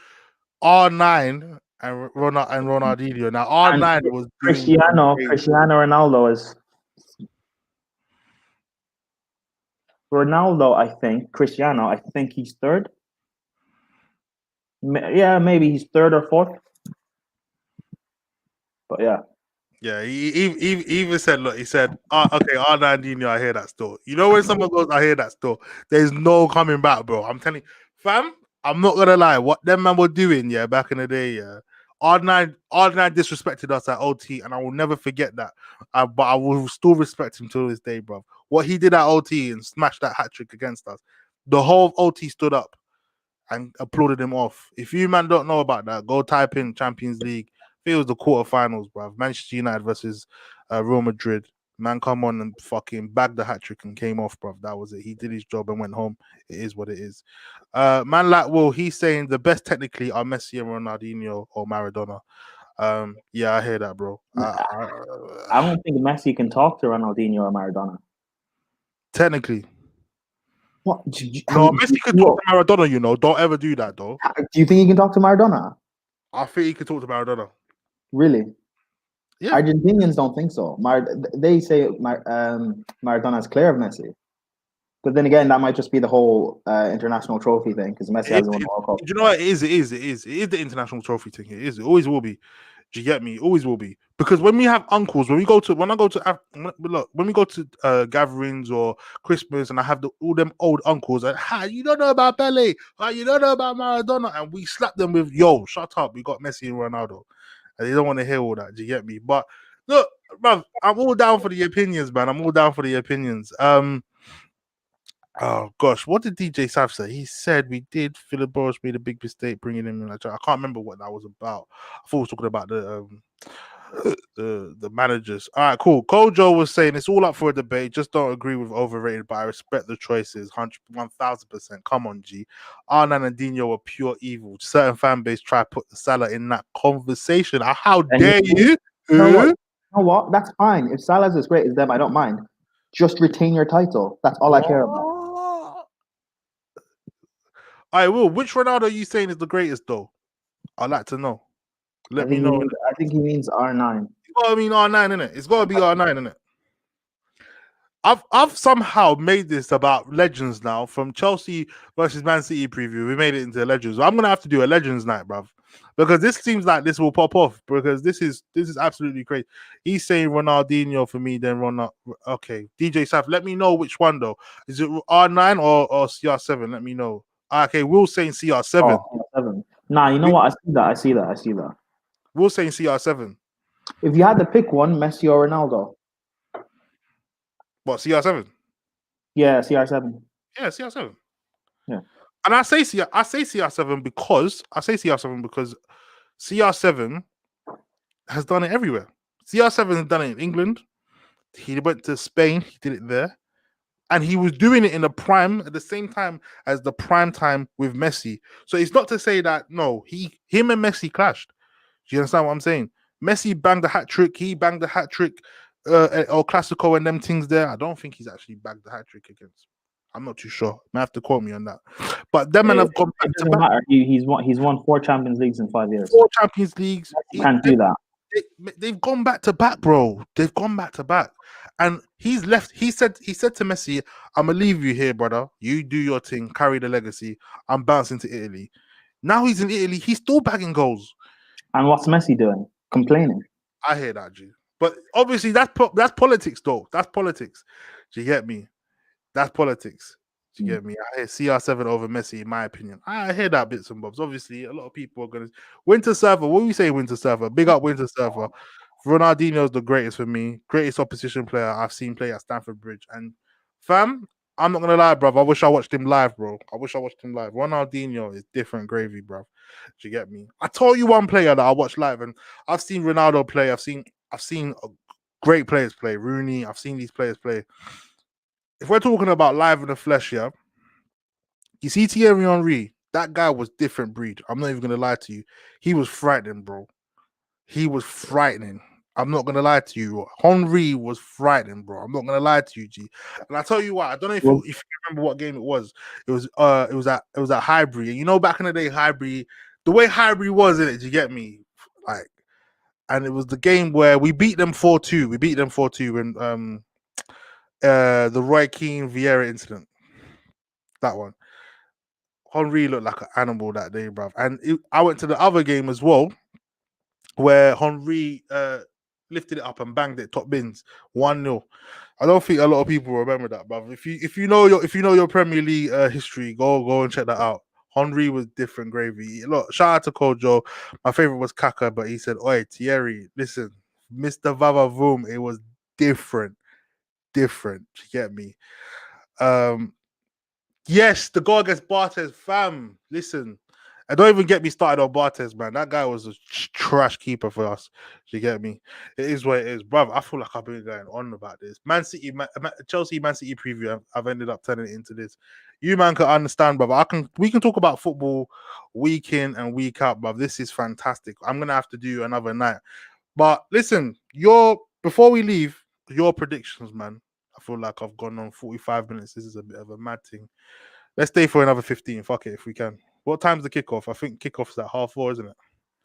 R9 and Ronaldinho. Now R9 was doing Cristiano Ronaldo is Ronaldo. I think Cristiano. I think he's third. Yeah, maybe he's third or fourth. But yeah. Yeah, he even said, look, he said, okay, R9, I hear that still. You know, when someone goes, I hear that still, there's no coming back, bro. I'm telling you, fam, I'm not gonna lie, what them man were doing, yeah, back in the day, yeah. R9 disrespected us at OT, and I will never forget that. But I will still respect him to this day, bro. What he did at OT and smashed that hat trick against us, the whole OT stood up and applauded him off. If you man don't know about that, go type in Champions League. I think it was the quarterfinals, bro. Manchester United versus Real Madrid. Man, come on and fucking bagged the hat trick and came off, bruv. That was it. He did his job and went home. It is what it is. Man, like Will, he's saying the best technically are Messi and Ronaldinho or Maradona. Yeah, I hear that, bro. I don't think Messi can talk to Ronaldinho or Maradona. Technically, What? no, Messi could talk to Maradona. You know, don't ever do that, though. Do you think he can talk to Maradona? I think he could talk to Maradona. Really? Yeah. Argentinians don't think so. They say Maradona's clear of Messi. But then again, that might just be the whole international trophy thing because Messi hasn't won the World Cup. Do you know what it is? It is the international trophy thing. It is. It always will be. Do you get me? It always will be. Because when we have uncles, when we go to gatherings or Christmas, and I have all them old uncles, like, you don't know about Pele, you don't know about Maradona, and we slap them with, yo, shut up, we got Messi and Ronaldo, and they don't want to hear all that. Do you get me? But look, bruv, I'm all down for the opinions, man. I'm all down for the opinions. Oh gosh, what did DJ Sav say? He said we did. Philip Boris made a big mistake bringing him in. I can't remember what that was about. I thought we were talking about the managers. All right, cool. Kojo was saying it's all up for a debate. Just don't agree with overrated, but I respect the choices. 1,000%. Come on, G. Arnan and Dino were pure evil. Certain fan base try to put the Salah in that conversation. How dare you? You know what? That's fine. If Salah's as great as them, I don't mind. Just retain your title. That's all I care about. I will. Which Ronaldo are you saying is the greatest, though? I'd like to know. Let me know. I think he means R9. It's got to mean R9, innit? It's got to be R9, innit? I've somehow made this about legends now. From Chelsea versus Man City preview, we made it into legends. I'm gonna have to do a legends night, bruv, because this seems like this will pop off. Because this is absolutely crazy. He's saying Ronaldinho for me, then Ronaldo. Okay, DJ Saf, let me know which one though. Is it R9 or CR7? Let me know. Okay, Will saying CR7. Oh, CR7. Nah, you know what? I see that. Will saying CR7. If you had to pick one, Messi or Ronaldo? What, CR7? Yeah, CR7. Yeah, CR7. Yeah. And I say CR7 because CR7 has done it everywhere. CR7 has done it in England. He went to Spain. He did it there. And he was doing it in the prime at the same time as the prime time with Messi. So it's not to say that, no, him and Messi clashed. Do you understand what I'm saying? Messi banged the hat trick. He banged the hat trick El Clasico and them things there. I don't think he's actually bagged the hat trick against. I'm not too sure. You have to quote me on that. But them men have gone back to back. He's won 4 Champions Leagues in 5 years. 4 Champions Leagues. He can't do that. They've gone back to back, bro. They've gone back to back. And he's left. He said to Messi, I'm gonna leave you here, brother. You do your thing, carry the legacy. I'm bouncing to Italy. Now he's in Italy. He's still bagging goals. And what's Messi doing? Complaining. I hear that, G. But obviously that's politics, though. That's politics. Do you get me? That's politics. Do you get me? I hear CR7 over Messi, in my opinion. I hear that bits and bobs. Obviously, a lot of people are going to... Winter Surfer, what do we say, Winter Surfer? Big up Winter Surfer. Ronaldinho is the greatest for me. Greatest opposition player I've seen play at Stamford Bridge. And fam, I'm not going to lie, bruv. I wish I watched him live, bro. Ronaldinho is different gravy, bruv. Do you get me? I told you one player that I watched live, and I've seen Ronaldo play. I've seen great players play. Rooney, I've seen these players play. If we're talking about live in the flesh, yeah, you see Thierry Henry, that guy was different breed. I'm not even going to lie to you. He was frightening, bro. He was frightening. I'm not going to lie to you. Henry was frightening, bro. I'm not going to lie to you, G. And I tell you what, I don't know if you remember what game it was. It was at Highbury. And you know, back in the day, Highbury, the way Highbury was in it, do you get me? Like, and it was the game where we beat them 4-2. We beat them 4-2 when the Roy Keane Vieira incident. That one. Henry looked like an animal that day, bruv. And I went to the other game as well, where Henry lifted it up and banged it top bins 1-0. I don't think a lot of people remember that, bruv. If you know your Premier League history, go and check that out. Henry was different gravy. Look, shout out to Kojo. My favorite was Kaka, but he said, "Oi, Thierry, listen, Mr. Vava Voom, it was different. You get me? Yes, the goal against Bartes, fam. Listen, And don't even get me started on Bartes, man. That guy was a trash keeper for us. You get me? It is what it is, bruv. I feel like I've been going on about this. Chelsea, Man City preview. I've ended up turning it into this. You man can understand, bruv. We can talk about football week in and week out, bruv. This is fantastic. I'm gonna have to do another night. But listen, before we leave, your predictions, man. I feel like I've gone on 45 minutes. This is a bit of a mad thing. Let's stay for another 15. Fuck it if we can. What time's the kickoff? I think kickoff's at 4:30, isn't it?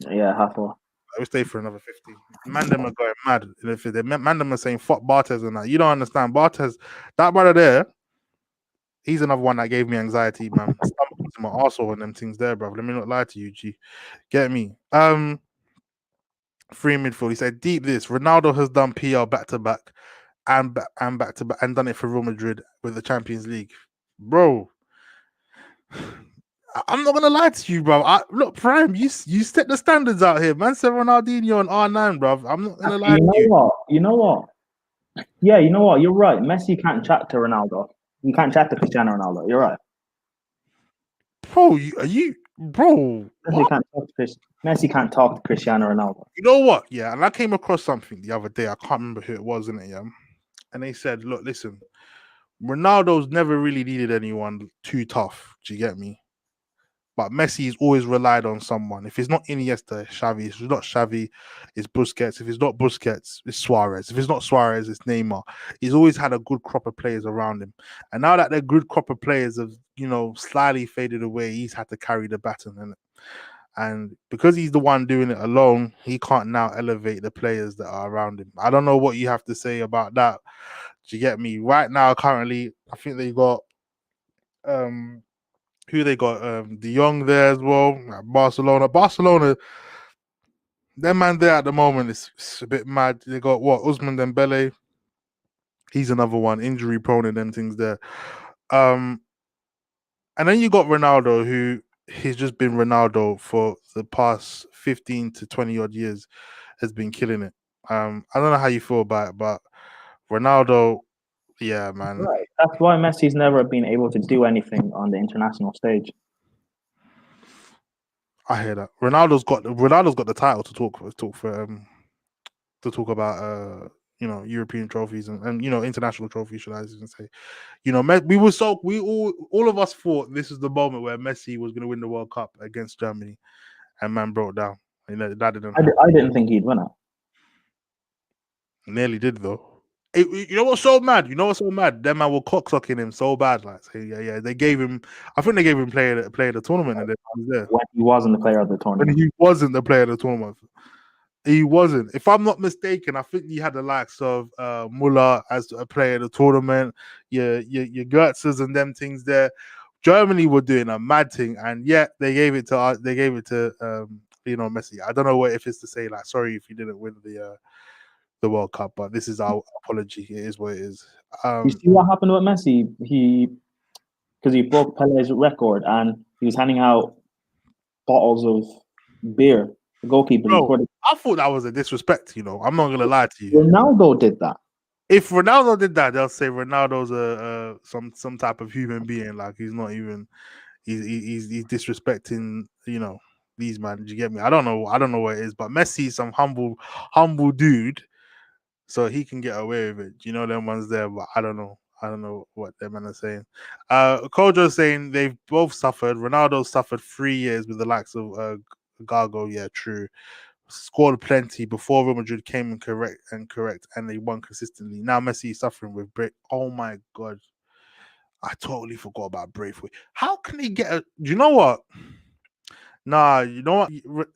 Yeah, 4:30. We'll stay for another 15. Man, them are going mad. If they man, them are saying fuck Bartes and that. You don't understand. Bartes, that brother there, he's another one that gave me anxiety, man. Stomach to my arsehole and them things there, bro. Let me not lie to you, G. Get me? Free midfield. He said, deep this. Ronaldo has done PL back to back and back to back and done it for Real Madrid with the Champions League. Bro. I'm not gonna lie to you, bro. Look, Prime, you set the standards out here, man. Said Ronaldinho on R9, bro. I'm not gonna lie to you. You know what? Yeah, you know what? You're right. Messi can't chat to Ronaldo. You can't chat to Cristiano Ronaldo. You're right. Bro, bro? Messi can't talk to Cristiano Ronaldo. You know what? Yeah, and I came across something the other day. I can't remember who it was, in it, yeah. And they said, look, listen, Ronaldo's never really needed anyone too tough. Do you get me? But Messi's always relied on someone. If it's not Iniesta, Xavi. If it's not Xavi, it's Busquets. If it's not Busquets, it's Suarez. If it's not Suarez, it's Neymar. He's always had a good crop of players around him. And now that the good crop of players have, slightly faded away, he's had to carry the baton. And because he's the one doing it alone, he can't now elevate the players that are around him. I don't know what you have to say about that. Do you get me? Right now, currently, I think they got who they got? De Jong there as well. Barcelona, their man there at the moment is a bit mad. They got Ousmane Dembele. He's another one, injury prone and them things there. And then you got Ronaldo, who he's just been Ronaldo for the past 15 to 20 odd years, has been killing it. I don't know how you feel about it, but Ronaldo, yeah, man. Right. That's why Messi's never been able to do anything on the international stage. I hear that. Ronaldo's got the title to talk about European trophies and international trophies, should I even say. All of us thought this is the moment where Messi was going to win the World Cup against Germany, and man broke down. That didn't happen. I didn't think he'd win it. Nearly did though. You know what's so mad? Them man were cocksucking him so bad. Like, yeah. They gave him. I think they gave him player of the tournament, and then he was there when he wasn't the player of the tournament. When he wasn't the player of the tournament. He wasn't. If I'm not mistaken, I think you had the likes of Muller as a player of the tournament. Your Gertzes and them things there. Germany were doing a mad thing, and yet they gave it to Messi. I don't know if it's to say like sorry if you didn't win the World Cup, but this is our apology. It is what it is. You see what happened with Messi? Because he broke Pele's record and he was handing out bottles of beer. The goalkeeper. Bro, I thought that was a disrespect. I'm not gonna lie to you. Ronaldo did that. If Ronaldo did that, they'll say Ronaldo's some type of human being. Like he's not even. He's disrespecting. These man. Do you get me? I don't know what it is, but Messi's some humble dude. So he can get away with it. Them ones there, but I don't know what them men are saying. Kojo's saying they've both suffered. Ronaldo suffered 3 years with the likes of Gargo. Yeah, true. Scored plenty before Real Madrid came and correct, and they won consistently. Now Messi is suffering with break. Oh my god, I totally forgot about Braithwaite. How can he get a? Do you know what? Nah, you know what?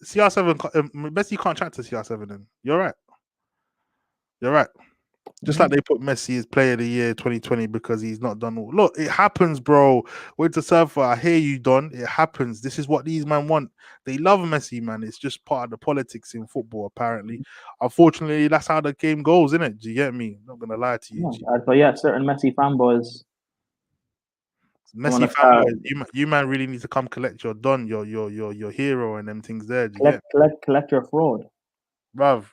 CR7 Messi can't chat to CR7. Then you're right. Just like they put Messi as player of the year 2020 because he's not done all. Look, it happens, bro. Winter Surfer, I hear you, Don. It happens. This is what these men want. They love Messi, man. It's just part of the politics in football, apparently. Unfortunately, that's how the game goes, isn't it? Do you get me? I'm not gonna lie to you. But yeah, certain Messi fanboys. Messi fanboys, you man really need to come collect your Don, your hero, and them things there. Collect your fraud, bruv.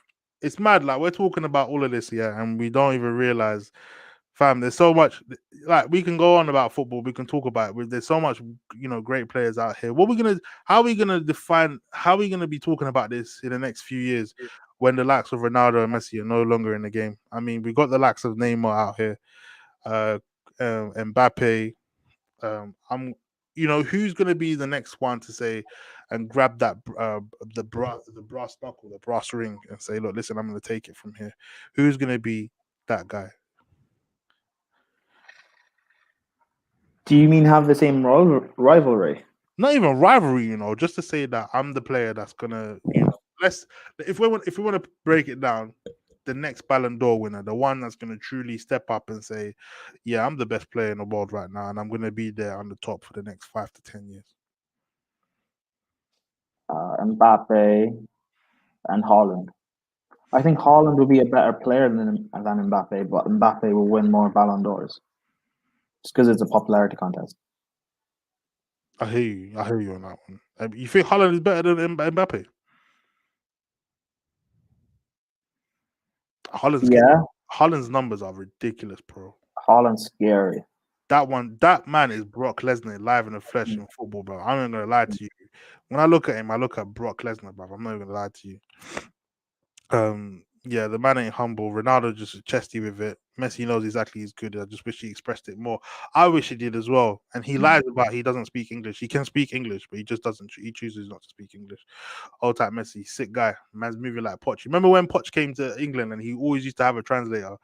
It's mad. Like we're talking about all of this, yeah, and we don't even realize fam, there's so much. Like we can go on about football, we can talk about it. There's so much, great players out here. How are we gonna define? How are we gonna be talking about this in the next few years when the likes of Ronaldo and Messi are no longer in the game? I mean, we got the likes of Neymar out here, Mbappe. Who's gonna be the next one to say and grab that the brass knuckle, the brass ring, and say, look, listen, I'm gonna take it from here. Who's gonna be that guy? Do you mean have the same rivalry? Not even rivalry, just to say that I'm the player that's gonna, let's if we want to break it down, the next Ballon d'Or winner, the one that's gonna truly step up and say, yeah, I'm the best player in the world right now, and I'm gonna be there on the top for the next 5 to 10 years. Mbappe and Haaland. I think Haaland will be a better player than Mbappe, but Mbappe will win more Ballon d'Ors just because it's a popularity contest. I hear you on that one. You think Haaland is better than Mbappe? Haaland's numbers are ridiculous, bro. Haaland's scary. That man is Brock Lesnar live in the flesh in football, bro. I'm not gonna lie to you. When I look at him, I look at Brock Lesnar, bro. I'm not even gonna lie to you. Yeah, the man ain't humble. Ronaldo just chesty with it. Messi knows exactly he's good. I just wish he expressed it more. I wish he did as well. And he lies about he doesn't speak English. He can speak English, but he just doesn't. He chooses not to speak English. Old type Messi, sick guy. Man's moving like Poch. Remember when Poch came to England and he always used to have a translator?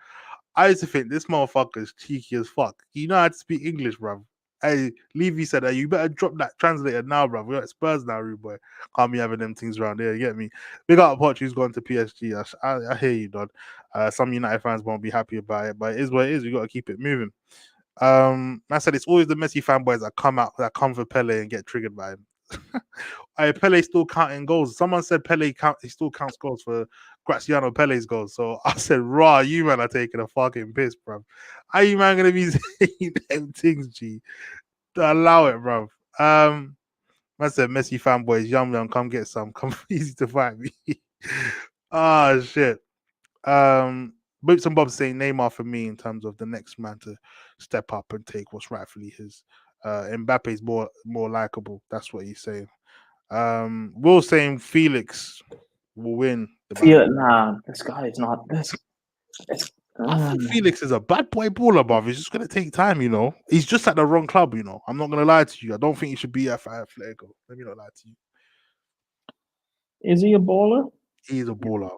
I used to think this motherfucker is cheeky as fuck. You know how to speak English, bruv. Hey, Levy said, hey, you better drop that translator now, bruv. We're at Spurs now, rude boy. Can't be having them things around here, you get me? Big up Poch who's gone to PSG. I hear you, Don. Some United fans won't be happy about it, but it is what it is. We got to keep it moving. I said it's always the Messi fanboys that come for Pele and get triggered by him. Pele still counting goals. Someone said he still counts goals for Graziano Pele's goals. So I said, raw, you man are taking a fucking piss, bro. How you man gonna be saying them things, G? Don't allow it, bro. I said Messi fanboys, yum, come get some. Come easy to find me. Shit. Boots and Bob saying Neymar for me in terms of the next man to step up and take what's rightfully his. Mbappe's more likable. That's what he's saying. Will saying Felix will win. This guy is not this. I think Felix is a bad boy baller, bruv. It's just gonna take time, He's just at the wrong club, I'm not gonna lie to you. I don't think he should be at Atletico. Let me not lie to you. Is he a baller? He's a baller.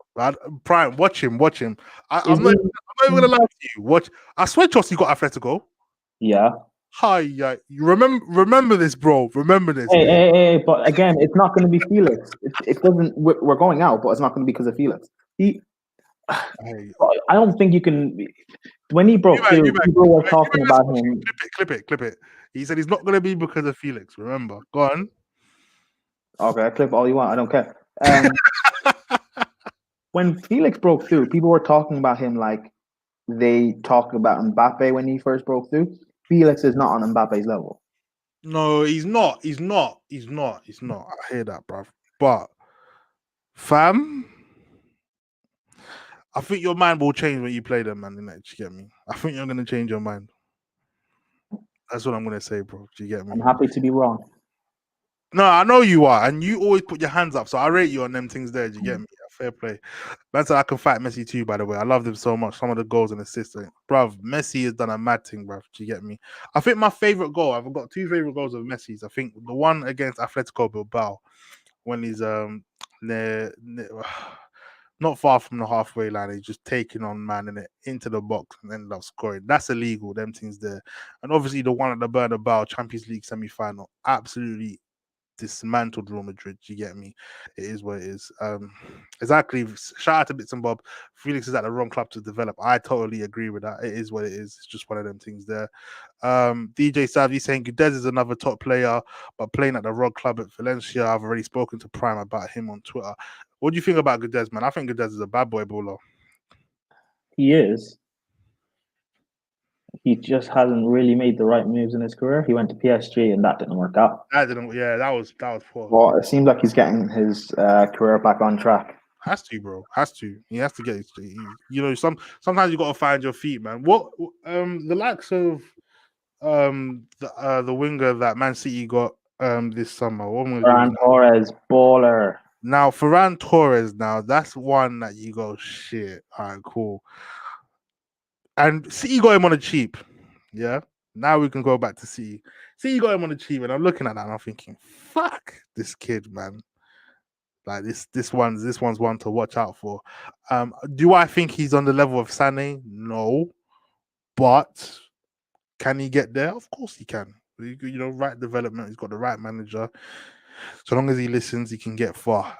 Prime, watch him. I'm not even gonna lie to you. I swear, Chelsea got Atletico. Yeah. Hi, yeah. You remember this, bro. Remember this. Hey, but again, it's not going to be Felix. It doesn't. We're going out, but it's not going to be because of Felix. I don't think you can. When he broke through, people were talking about him. Clip it. He said he's not going to be because of Felix. Remember, go on. Okay, clip all you want. I don't care. When Felix broke through, people were talking about him like they talked about Mbappe when he first broke through. Felix is not on Mbappe's level. No, he's not. He's not. I hear that, bruv. But, fam, I think your mind will change when you play them, man. You get me? I think you're going to change your mind. That's what I'm going to say, bro. Do you get me? I'm happy to be wrong. No, I know you are. And you always put your hands up. So I rate you on them things there. Do you get me? Fair play. Man said I can fight Messi too, by the way. I love him so much. Some of the goals and assists. Bruv, Messi has done a mad thing, bruv. Do you get me? I think my favorite goal, I've got two favorite goals of Messi's. I think the one against Atletico Bilbao when he's not far from the halfway line, he's just taking on man in it into the box and ended up scoring. That's illegal, them things there. And obviously the one at the Bernabeu Champions League semi-final, absolutely dismantled Real Madrid. You get me? It is what it is. Exactly. Shout out to Bits and Bob. Felix is at the wrong club to develop. I totally agree with that. It is what it is. It's just one of them things there. DJ Savvy saying Gudez is another top player, but playing at the wrong club at Valencia. I've already spoken to Prime about him on Twitter. What do you think about Gudez, man? I think Gudez is a bad boy baller. He is. He just hasn't really made the right moves in his career. He went to PSG and that didn't work out. That was poor. Well, it seems like he's getting his career back on track. Has to, bro. Has to. He has to get. Sometimes you gotta find your feet, man. What the likes of the winger that Man City got this summer. What am I gonna do with Ferran that? Torres, baller. Now Ferran Torres. Now that's one that you go shit. All right, cool. And City got him on the cheap. Yeah. Now we can go back to City. City got him on the cheap, and I'm looking at that and I'm thinking, fuck this kid, man. Like this one's one to watch out for. Do I think he's on the level of Sané? No, but can he get there? Of course he can. Right development. He's got the right manager. So long as he listens, he can get far.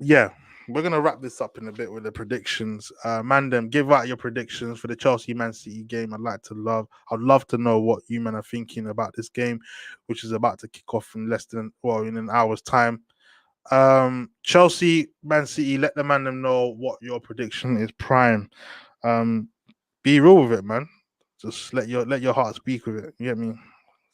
Yeah, we're gonna wrap this up in a bit with the predictions. Mandem, give out your predictions for the Chelsea Man City game. I'd love to know what you men are thinking about this game, which is about to kick off in in an hour's time. Chelsea, Man City, let the man them know what your prediction is. Prime. Be real with it, man. Just let your heart speak with it. You get me?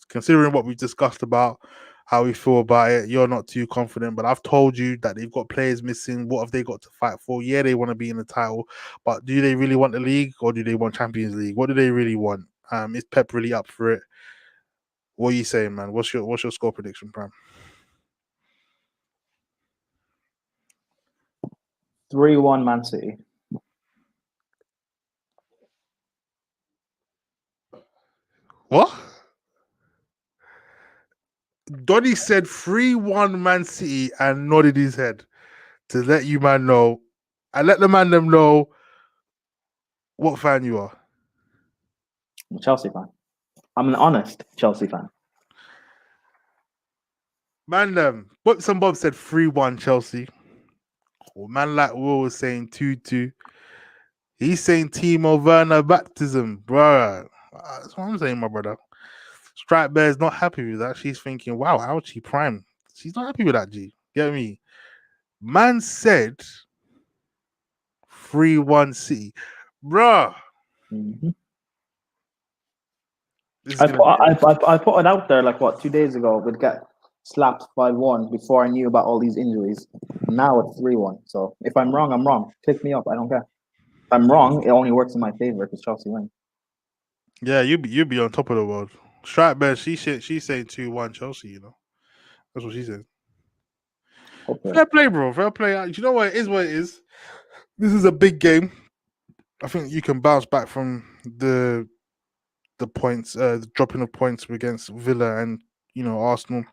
Considering what we discussed about how we feel about it, you're not too confident. But I've told you that they've got players missing. What have they got to fight for? Yeah, they want to be in the title, but do they really want the league or do they want Champions League? What do they really want? Is Pep really up for it? What are you saying, man? What's your score prediction, Prime? 3-1 Man City. What? Donny said 3-1 Man City and nodded his head to let you man know. I let the man them know what fan you are. I'm a Chelsea fan. I'm an honest Chelsea fan. Man them. Books and Bob said 3-1 Chelsea. Oh, man like Will was saying 2-2. He's saying Timo Werner baptism, bro. That's what I'm saying, my brother. Strike Bear's not happy with that. She's thinking, wow, ouchie prime. She's not happy with that, G. Get me? Man said 3-1 City. Bruh. Mm-hmm. I put it out there 2 days ago. We'd get slapped 5-1 before I knew about all these injuries. Now it's 3-1. So if I'm wrong, I'm wrong. Pick me up. I don't care. If I'm wrong, it only works in my favor because Chelsea win. Yeah, you be on top of the world. Strike Bear, she's saying 2-1 Chelsea, That's what she said. Okay. Fair play, bro. Fair play. You know what it is? What it is? This is a big game. I think you can bounce back from the points, the dropping of points against Villa and Arsenal.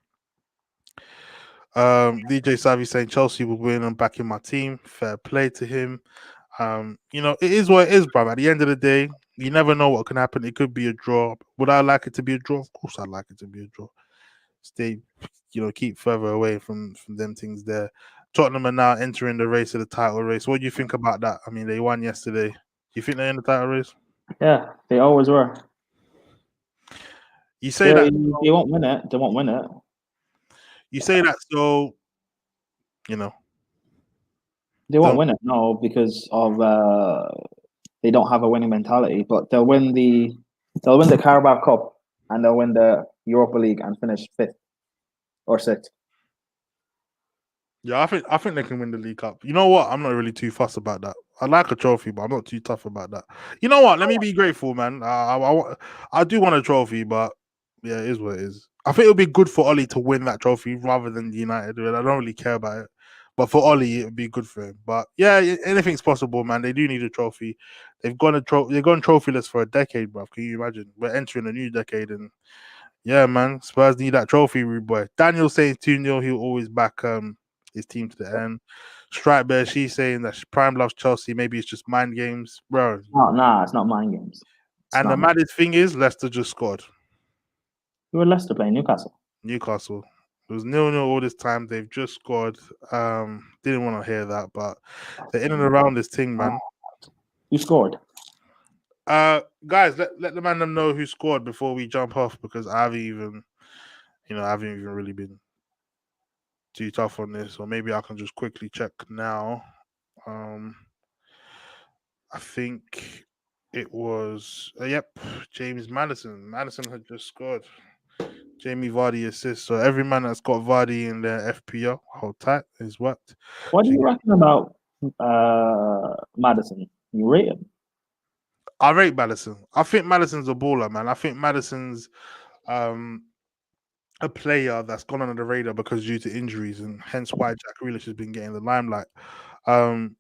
DJ Savvy saying Chelsea will win. I'm backing my team. Fair play to him. It is what it is, bro. At the end of the day, you never know what can happen. It could be a draw. Would I like it to be a draw? Of course, I'd like it to be a draw. Stay, keep further away from them things there. Tottenham are now entering the race of the title race. What do you think about that? I mean, they won yesterday. Do you think they're in the title race? Yeah, they always were. You say that they won't win it. They won't win it. You say that so They won't win it. No, because of they don't have a winning mentality. But they'll win the Carabao Cup and they'll win the Europa League and finish 5th or 6th. Yeah, I think they can win the League Cup. You know what? I'm not really too fussed about that. I like a trophy, but I'm not too tough about that. You know what? Let me be grateful, man. I do want a trophy, but yeah, it is what it is. I think it would be good for Ollie to win that trophy rather than United. I don't really care about it, but for Ollie, it would be good for him. But yeah, anything's possible, man. They do need a trophy. They've gone trophyless for a decade, bro. Can you imagine? We're entering a new decade, and yeah, man, Spurs need that trophy, rude boy. Daniel saying 2-0, he'll always back his team to the end. Strike Bear, she's saying that Prime loves Chelsea. Maybe it's just mind games, bro. Nah, it's not mind games. And the maddest thing is, Leicester just scored. Who were Leicester playing? Newcastle. Newcastle. It was 0-0 all this time. They've just scored. Didn't want to hear that, but they're in and around this thing, man. Who scored? Guys, let the man them know who scored before we jump off because I haven't even really been too tough on this, or maybe I can just quickly check now. I think it was James Madison. Madison had just scored. Jamie Vardy assists. So every man that's got Vardy in their FPL, hold tight, is worked. What do you reckon about Madison? You rate him? I rate Madison. I think Madison's a baller, man. I think Madison's um a player that's gone under the radar because due to injuries, and hence why Jack Grealish has been getting the limelight. Um,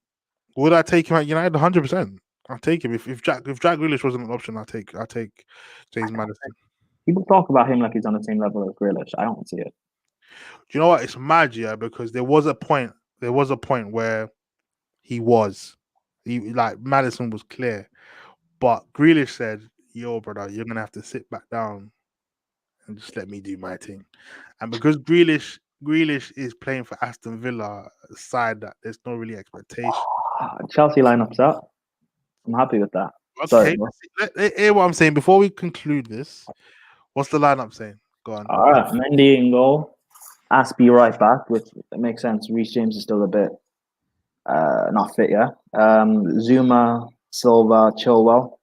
would I take him at United? 100%. I'll take him. If Jack Grealish wasn't an option, I'll take James Madison. People talk about him like he's on the same level as Grealish. I don't see it. Do you know what? It's mad, yeah, because there was a point where he like Madison was clear, but Grealish said, "Yo, brother, you're gonna have to sit back down and just let me do my thing." And because Grealish is playing for Aston Villa, a side that there's no really expectation. Chelsea lineup's up. I'm happy with that. Okay, Sorry. let's hear what I'm saying before we conclude this. What's the lineup saying? Go on. All right, Mendy in goal. Aspie right back, which makes sense. Reece James is still a bit not fit, yeah. Zuma, Silva, Chilwell,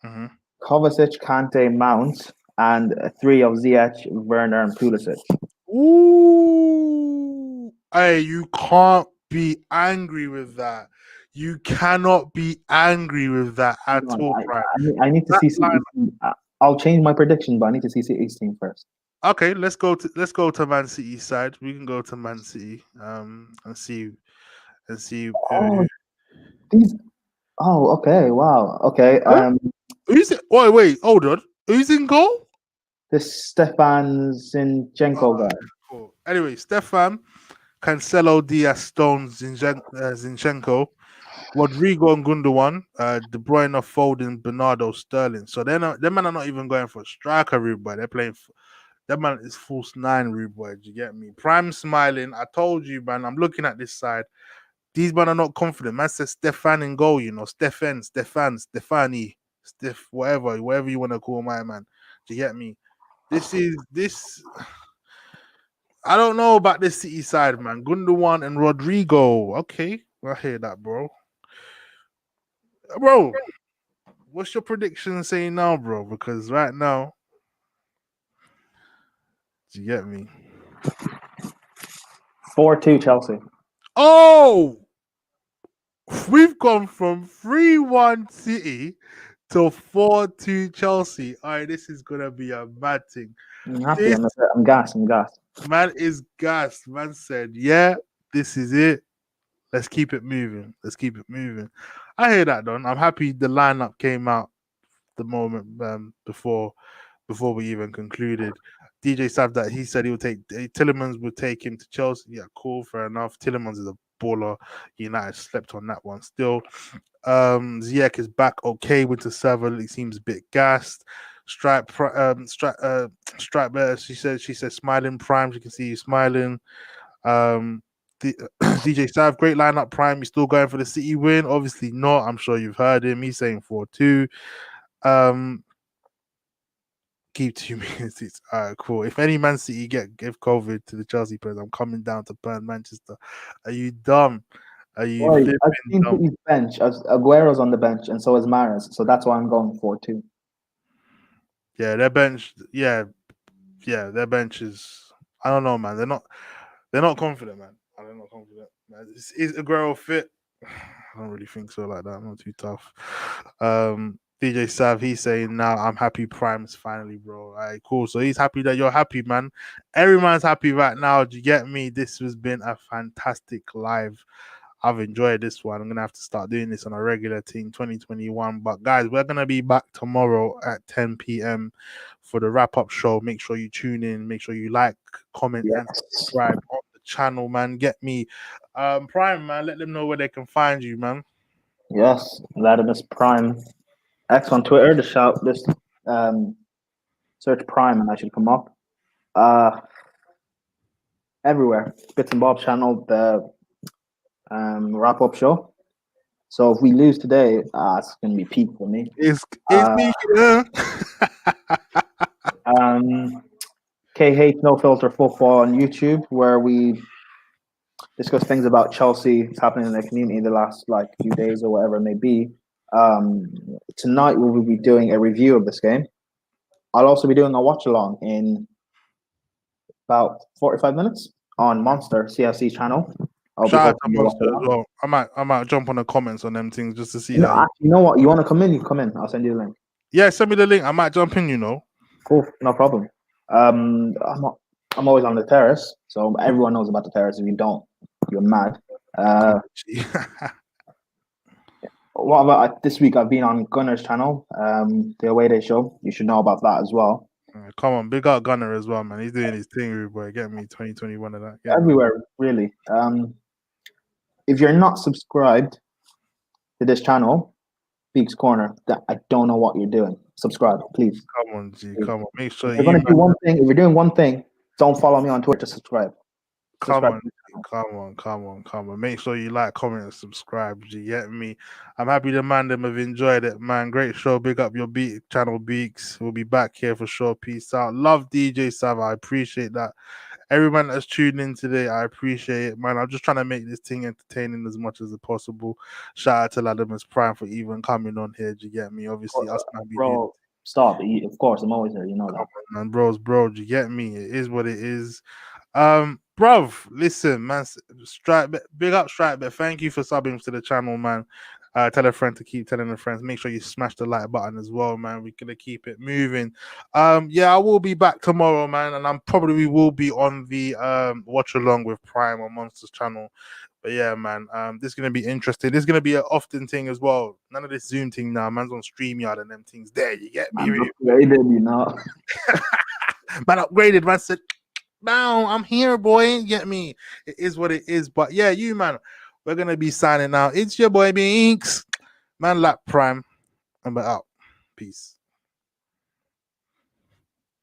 Mm-hmm. Kovacic, Kante, Mount, and three of Ziyech, Werner, and Pulisic. Ooh, hey, you can't be angry with that. You cannot be angry with that at all, right? I need to That see line- City's team. I'll change my prediction, but I need to see City's team first. Okay, let's go to Man City side. We can go to Man City and see Oh, these. Oh, okay. Wow. Okay. Huh? Who's it? Wait, hold on. Who's in goal? This Stefan Zinchenko guy. Cool. Anyway, Stefan, Cancelo, Diaz, Stones, Zinchenko, Rodrigo and Gundogan, De Bruyne, Foden, Bernardo, Sterling. So them man are not even going for a striker, rude boy. They're playing. That man is false nine, rude boy. Do you get me? Prime smiling. I told you, man. I'm looking at this side. These men are not confident. Man says Stefan in goal. You know, Stefan, Stefani, Steph, whatever you want to call my man. Do you get me? This. I don't know about this City side, man. Gundogan and Rodrigo. Okay, I hear that, bro. Bro, what's your prediction saying now, bro? Because right now, do you get me? 4-2 Chelsea. Oh, we've gone from 3-1 City to 4-2 Chelsea. All right, this is gonna be a mad thing. I'm happy. I'm gassed. Man is gassed. Man said, "Yeah, this is it. Let's keep it moving. Let's keep it moving." I hear that, Don. I'm happy the lineup came out the moment before we even concluded. DJ Sav that he said he would take Tillemans would take him to Chelsea. Yeah, cool, fair enough. Tillemans is a baller. United slept on that one still. Ziyech is back okay with the server. He seems a bit gassed. Stripe better. She said smiling prime. You can see you smiling. DJ Sav, great lineup prime. He's still going for the City win. Obviously not. I'm sure you've heard him. He's saying 4-2. Keep 2 minutes. All right, cool. If any Man City give COVID to the Chelsea players, I'm coming down to burn Manchester. Are you dumb? Are you flipping I've seen dumb? City's bench. Aguero's on the bench, and so is Mahrez. So that's why I'm going 4-2. Yeah, their bench. Yeah, their bench is. I don't know, man. They're not confident, man. They're not confident. Man. Is Aguero fit? I don't really think so. Like that, I'm not too tough. DJ Sav, he's saying now I'm happy Prime's finally, bro. All right, cool. So he's happy that you're happy, man. Everyone's happy right now. Do you get me? This has been a fantastic live. I've enjoyed this one. I'm gonna have to start doing this on a regular thing 2021. But guys, we're gonna be back tomorrow at 10 p.m. for the wrap-up show. Make sure you tune in, make sure you like, comment, and subscribe on the channel, man. Get me Prime, man. Let them know where they can find you, man. Yes, Latimus Prime X on Twitter. Just search Prime and I should come up. Everywhere. Bits and Bob's channel, the wrap up show. So if we lose today, it's gonna be peak for me. It's me. KH No Filter Football on YouTube, where we discuss things about Chelsea. It's happening in the community the last few days or whatever it may be. Tonight we will be doing a review of this game. I'll also be doing a watch along in about 45 minutes on Monster CFC channel. I'll be Shout out to hosting the Monster as one. well. I might jump on the comments on them things just to see You know, how. actually, you know what? You want to come in? You come in. I'll send you the link. Yeah, send me the link. I might jump in. Cool, no problem. I'm always on the terrace, so everyone knows about the terrace. If you don't, you're mad. What about this week? I've been on Gunner's channel, the Away Day show. You should know about that as well. Come on, big up Gunner as well, man. He's doing his thing, rude boy. Get me 2021 of that. Get me. Everywhere, really. If you're not subscribed to this channel, Beeks Corner, that I don't know what you're doing. Subscribe, please. Come on, G. Come on. Make sure If you're gonna do one thing, if you're doing one thing, don't follow me on Twitter. Subscribe. Come on. Make sure you like, comment, and subscribe. G, get me? I'm happy the man them have enjoyed it, man. Great show. Big up your channel, Beeks. We'll be back here for sure. Peace out. Love DJ Sav. I appreciate that. Everyone that's tuned in today, I appreciate it, man. I'm just trying to make this thing entertaining as much as possible. Shout out to Latimus Prime for even coming on here. Do you get me? Obviously, us man be doing. Stop. Of course, I'm always here. You know that. On, man, bro. Do you get me? It is what it is. Bruv, listen, man. Big up Stripe, but thank you for subbing to the channel, man. Tell a friend to keep telling a friend. Make sure you smash the like button as well, man. We're gonna keep it moving. Yeah, I will be back tomorrow, man, and I'm probably will be on the watch along with Prime on Monsters channel. But yeah, man, this is gonna be interesting. This is gonna be an often thing as well. None of this Zoom thing now. Man's on StreamYard and them things. There, you get me. Man upgraded, you know. Man upgraded. Man said, "Now I'm here, boy." Get me? It is what it is. But yeah, you man, we're gonna be signing out. It's your boy Beeks, man. Lap Prime, and we're out. Peace.